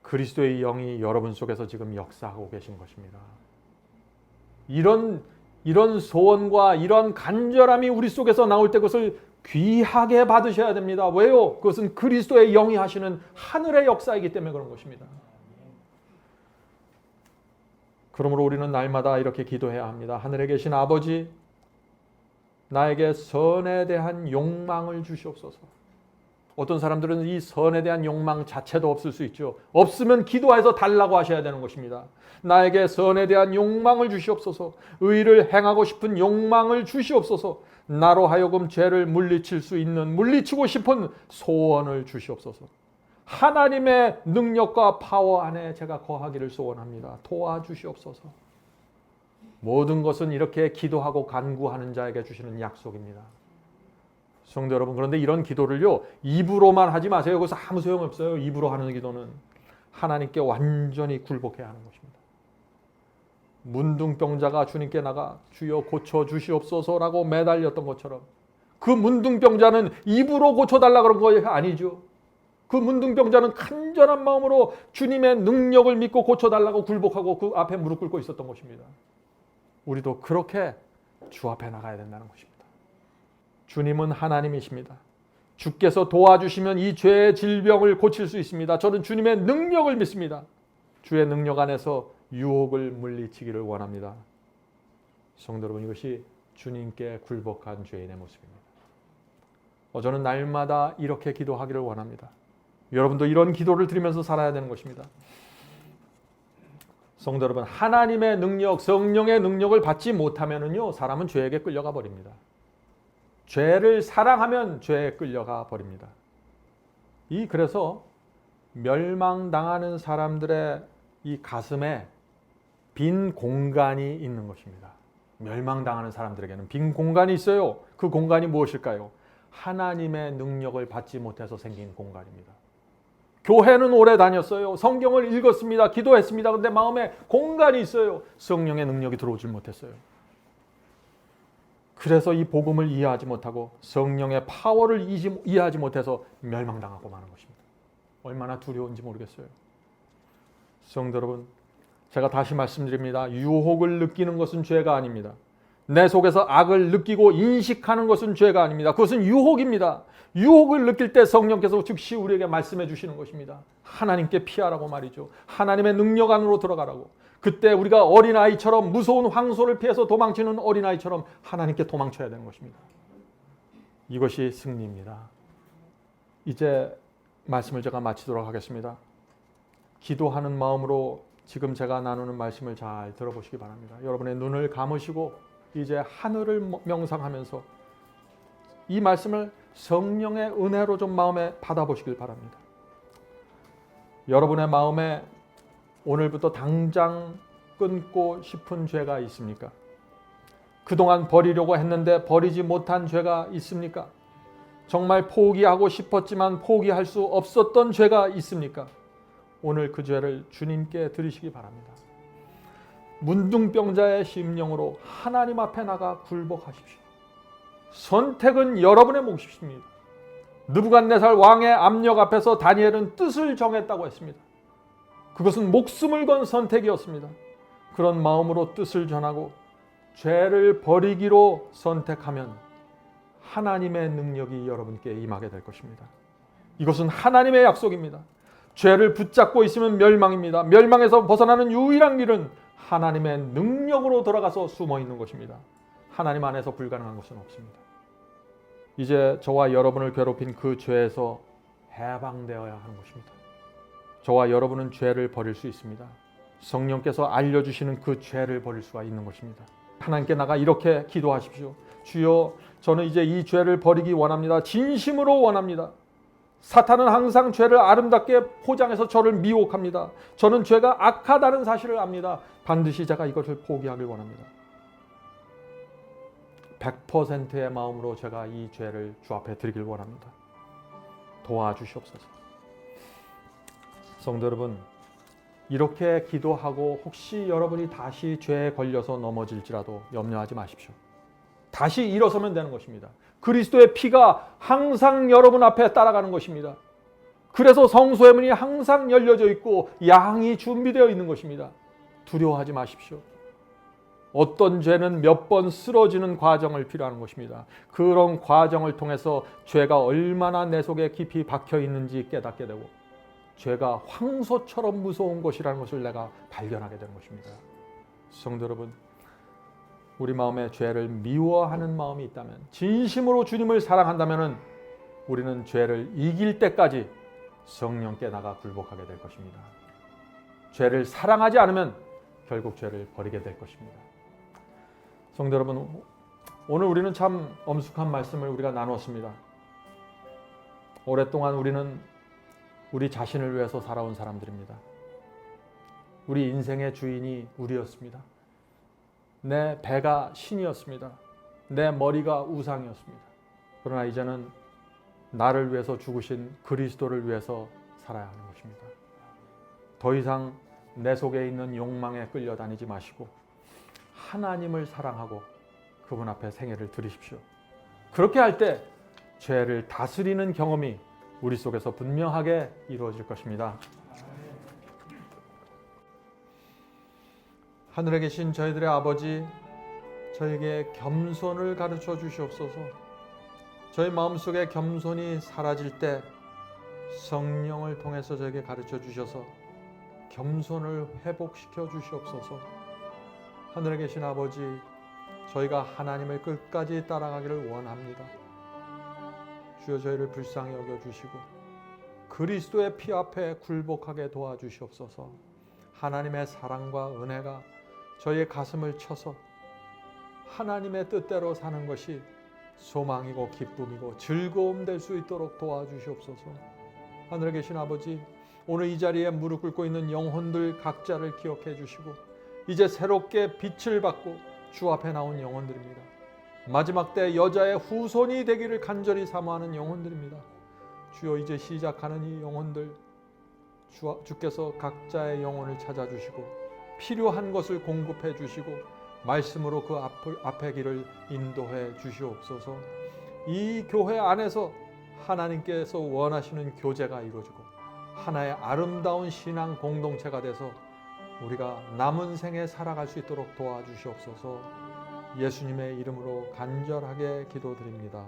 그리스도의 영이 여러분 속에서 지금 역사하고 계신 것입니다. 이런 소원과 이런 간절함이 우리 속에서 나올 때 그것을 귀하게 받으셔야 됩니다. 왜요? 그것은 그리스도의 영이 하시는 하늘의 역사이기 때문에 그런 것입니다. 그러므로 우리는 날마다 이렇게 기도해야 합니다. 하늘에 계신 아버지, 나에게 선에 대한 욕망을 주시옵소서. 어떤 사람들은 이 선에 대한 욕망 자체도 없을 수 있죠. 없으면 기도해서 달라고 하셔야 되는 것입니다. 나에게 선에 대한 욕망을 주시옵소서. 의를 행하고 싶은 욕망을 주시옵소서. 나로 하여금 죄를 물리치고 싶은 소원을 주시옵소서. 하나님의 능력과 파워 안에 제가 거하기를 소원합니다. 도와주시옵소서. 모든 것은 이렇게 기도하고 간구하는 자에게 주시는 약속입니다. 성도 여러분, 그런데 이런 기도를요, 입으로만 하지 마세요. 그것은 아무 소용없어요. 입으로 하는 기도는 하나님께 완전히 굴복해야 하는 것입니다. 문둥병자가 주님께 나가 주여 고쳐주시옵소서라고 매달렸던 것처럼 그 문둥병자는 입으로 고쳐달라 그런 거 아니죠. 그 문둥병자는 간절한 마음으로 주님의 능력을 믿고 고쳐달라고 굴복하고 그 앞에 무릎 꿇고 있었던 것입니다. 우리도 그렇게 주 앞에 나가야 된다는 것입니다. 주님은 하나님이십니다. 주께서 도와주시면 이 죄의 질병을 고칠 수 있습니다. 저는 주님의 능력을 믿습니다. 주의 능력 안에서 유혹을 물리치기를 원합니다. 성도 여러분, 이것이 주님께 굴복한 죄인의 모습입니다. 저는 날마다 이렇게 기도하기를 원합니다. 여러분도 이런 기도를 드리면서 살아야 되는 것입니다. 성도 여러분, 하나님의 능력, 성령의 능력을 받지 못하면요, 사람은 죄에게 끌려가 버립니다. 죄를 사랑하면 죄에 끌려가 버립니다. 그래서 멸망당하는 사람들의 이 가슴에 빈 공간이 있는 것입니다. 멸망당하는 사람들에게는 빈 공간이 있어요. 그 공간이 무엇일까요? 하나님의 능력을 받지 못해서 생긴 공간입니다. 교회는 오래 다녔어요. 성경을 읽었습니다. 기도했습니다. 그런데 마음에 공간이 있어요. 성령의 능력이 들어오질 못했어요. 그래서 이 복음을 이해하지 못하고 성령의 파워를 이해하지 못해서 멸망당하고 마는 것입니다. 얼마나 두려운지 모르겠어요. 성도 여러분, 제가 다시 말씀드립니다. 유혹을 느끼는 것은 죄가 아닙니다. 내 속에서 악을 느끼고 인식하는 것은 죄가 아닙니다. 그것은 유혹입니다. 유혹을 느낄 때 성령께서 즉시 우리에게 말씀해 주시는 것입니다. 하나님께 피하라고 말이죠. 하나님의 능력 안으로 들어가라고. 그때 우리가 어린아이처럼 무서운 황소를 피해서 도망치는 어린아이처럼 하나님께 도망쳐야 되는 것입니다. 이것이 승리입니다. 이제 말씀을 제가 마치도록 하겠습니다. 기도하는 마음으로 지금 제가 나누는 말씀을 잘 들어보시기 바랍니다. 여러분의 눈을 감으시고 이제 하늘을 명상하면서 이 말씀을 성령의 은혜로 좀 마음에 받아보시길 바랍니다. 여러분의 마음에 오늘부터 당장 끊고 싶은 죄가 있습니까? 그동안 버리려고 했는데 버리지 못한 죄가 있습니까? 정말 포기하고 싶었지만 포기할 수 없었던 죄가 있습니까? 오늘 그 죄를 주님께 드리시기 바랍니다. 문둥병자의 심령으로 하나님 앞에 나가 굴복하십시오. 선택은 여러분의 몫입니다. 느부갓네살 왕의 압력 앞에서 다니엘은 뜻을 정했다고 했습니다. 그것은 목숨을 건 선택이었습니다. 그런 마음으로 뜻을 전하고 죄를 버리기로 선택하면 하나님의 능력이 여러분께 임하게 될 것입니다. 이것은 하나님의 약속입니다. 죄를 붙잡고 있으면 멸망입니다. 멸망에서 벗어나는 유일한 길은 하나님의 능력으로 들어가서 숨어 있는 것입니다. 하나님 안에서 불가능한 것은 없습니다. 이제 저와 여러분을 괴롭힌 그 죄에서 해방되어야 하는 것입니다. 저와 여러분은 죄를 버릴 수 있습니다. 성령께서 알려주시는 그 죄를 버릴 수가 있는 것입니다. 하나님께 나가 이렇게 기도하십시오. 주여, 저는 이제 이 죄를 버리기 원합니다. 진심으로 원합니다. 사탄은 항상 죄를 아름답게 포장해서 저를 미혹합니다. 저는 죄가 악하다는 사실을 압니다. 반드시 제가 이것을 포기하길 원합니다. 100%의 마음으로 제가 이 죄를 주 앞에 드리길 원합니다. 도와주시옵소서. 성도 여러분, 이렇게 기도하고 혹시 여러분이 다시 죄에 걸려서 넘어질지라도 염려하지 마십시오. 다시 일어서면 되는 것입니다. 그리스도의 피가 항상 여러분 앞에 따라가는 것입니다. 그래서 성소의 문이 항상 열려져 있고 양이 준비되어 있는 것입니다. 두려워하지 마십시오. 어떤 죄는 몇 번 쓰러지는 과정을 필요하는 것입니다. 그런 과정을 통해서 죄가 얼마나 내 속에 깊이 박혀 있는지 깨닫게 되고 죄가 황소처럼 무서운 것이라는 것을 내가 발견하게 되는 것입니다. 성도 여러분, 우리 마음에 죄를 미워하는 마음이 있다면, 진심으로 주님을 사랑한다면 우리는 죄를 이길 때까지 성령께 나가 굴복하게 될 것입니다. 죄를 사랑하지 않으면 결국 죄를 버리게 될 것입니다. 성도 여러분, 오늘 우리는 참 엄숙한 말씀을 우리가 나눴습니다. 오랫동안 우리는 우리 자신을 위해서 살아온 사람들입니다. 우리 인생의 주인이 우리였습니다. 내 배가 신이었습니다. 내 머리가 우상이었습니다. 그러나 이제는 나를 위해서 죽으신 그리스도를 위해서 살아야 하는 것입니다. 더 이상 내 속에 있는 욕망에 끌려다니지 마시고 하나님을 사랑하고 그분 앞에 생애를 드리십시오. 그렇게 할 때 죄를 다스리는 경험이 우리 속에서 분명하게 이루어질 것입니다. 하늘에 계신 저희들의 아버지, 저에게 겸손을 가르쳐 주시옵소서. 저희 마음속에 겸손이 사라질 때 성령을 통해서 저에게 가르쳐 주셔서 겸손을 회복시켜 주시옵소서. 하늘에 계신 아버지, 저희가 하나님을 끝까지 따라가기를 원합니다. 주여, 저희를 불쌍히 여겨주시고 그리스도의 피 앞에 굴복하게 도와주시옵소서. 하나님의 사랑과 은혜가 저희의 가슴을 쳐서 하나님의 뜻대로 사는 것이 소망이고 기쁨이고 즐거움 될 수 있도록 도와주시옵소서. 하늘에 계신 아버지, 오늘 이 자리에 무릎 꿇고 있는 영혼들 각자를 기억해 주시고 이제 새롭게 빛을 받고 주 앞에 나온 영혼들입니다. 마지막 때 여자의 후손이 되기를 간절히 사모하는 영혼들입니다. 주여, 이제 시작하는 이 영혼들, 주께서 각자의 영혼을 찾아주시고 필요한 것을 공급해 주시고 말씀으로 그 앞의 길을 인도해 주시옵소서. 이 교회 안에서 하나님께서 원하시는 교제가 이루어지고 하나의 아름다운 신앙 공동체가 돼서 우리가 남은 생에 살아갈 수 있도록 도와주시옵소서. 예수님의 이름으로 간절하게 기도드립니다.